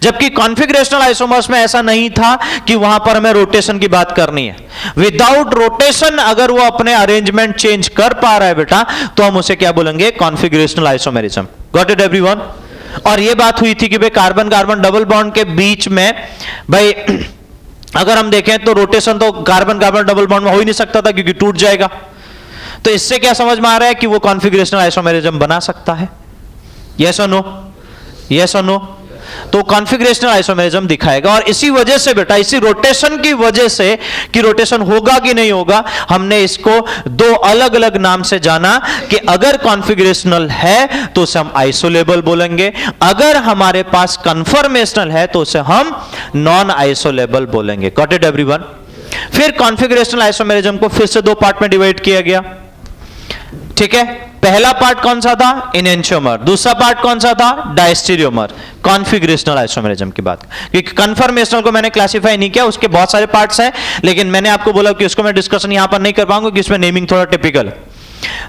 जबकि कॉन्फिगरेशनल आइसोमर्स में ऐसा नहीं था कि वहां पर हमें रोटेशन की बात करनी है। विदाउट रोटेशन अगर वो अपने अरेंजमेंट चेंज कर पा रहा है बेटा, तो हम उसे क्या बोलेंगे? Configurational isomerism. Got it everyone? और ये बात हुई थी कि भाई कार्बन कार्बन डबल बॉन्ड के बीच में भाई अगर हम देखें तो रोटेशन तो कार्बन कार्बन डबल बॉन्ड में हो ही नहीं सकता था क्योंकि टूट जाएगा। तो इससे क्या समझ में आ रहा है कि वो कॉन्फिगरेशनल आइसोमेरिज्म बना सकता है। यस और नो? यस और नो? तो कॉन्फिगरेशनल आइसोमेरिज्म दिखाएगा। और इसी वजह से बेटा, इसी रोटेशन की वजह से कि रोटेशन होगा कि नहीं होगा, हमने इसको दो अलग अलग नाम से जाना कि अगर कॉन्फिगरेशनल है तो उसे हम आइसोलेबल बोलेंगे, अगर हमारे पास कन्फर्मेशनल है तो उसे हम नॉन आइसोलेबल बोलेंगे। Got it everyone? फिर कॉन्फिगरेशनल आइसोमेरिज्म को फिर से दो पार्ट में डिवाइड किया गया। ठीक है, पहला पार्ट कौन सा था? इनेंशियोमर। दूसरा पार्ट कौन सा था? डायस्टीरियोमर। कॉन्फिगरेशनल आइसोमेरिज्म की बात, क्योंकि कन्फर्मेशनल को मैंने क्लासिफाई नहीं किया, उसके बहुत सारे पार्ट्स हैं, लेकिन मैंने आपको बोला कि उसको मैं डिस्कशन यहां पर नहीं कर पाऊंगा क्योंकि इसमें नेमिंग थोड़ा टिपिकल है।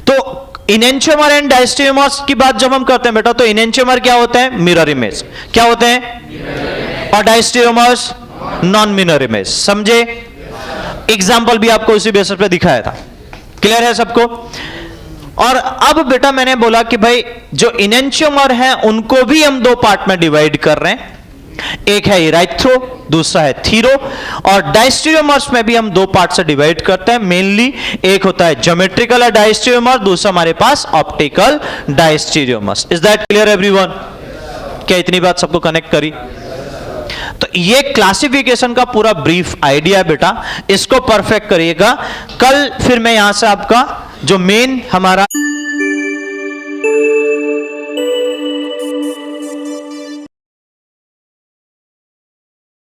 तो इनेंशियोमर एंड डायस्टीरियोमर्स की बात जब हम करते हैं बेटा, तो इनेंशियोमर क्या होते हैं? Mirror image. क्या होते हैं? और डायस्टीरियोमर्स नॉन मिरर इमेज। समझे? एग्जाम्पल भी आपको उसी बेसिस पे दिखाया था। क्लियर है सबको? और अब बेटा मैंने बोला कि भाई जो इनेंशियोमर हैं उनको भी हम दो पार्ट में डिवाइड कर रहे हैं, एक है इराइथ्रो, दूसरा है थीरो। और डायस्टीरियोमर्स में भी हम दो पार्ट से डिवाइड करते हैं मेनली, एक होता है ज्योमेट्रिकल डायस्टीरियोमर, दूसरा हमारे पास optical diastereomers. Is that clear everyone? क्या इतनी बात सबको कनेक्ट करी? तो ये क्लासिफिकेशन का पूरा ब्रीफ आइडिया है बेटा, इसको परफेक्ट करिएगा। कल फिर मैं यहां से आपका जो मेन हमारा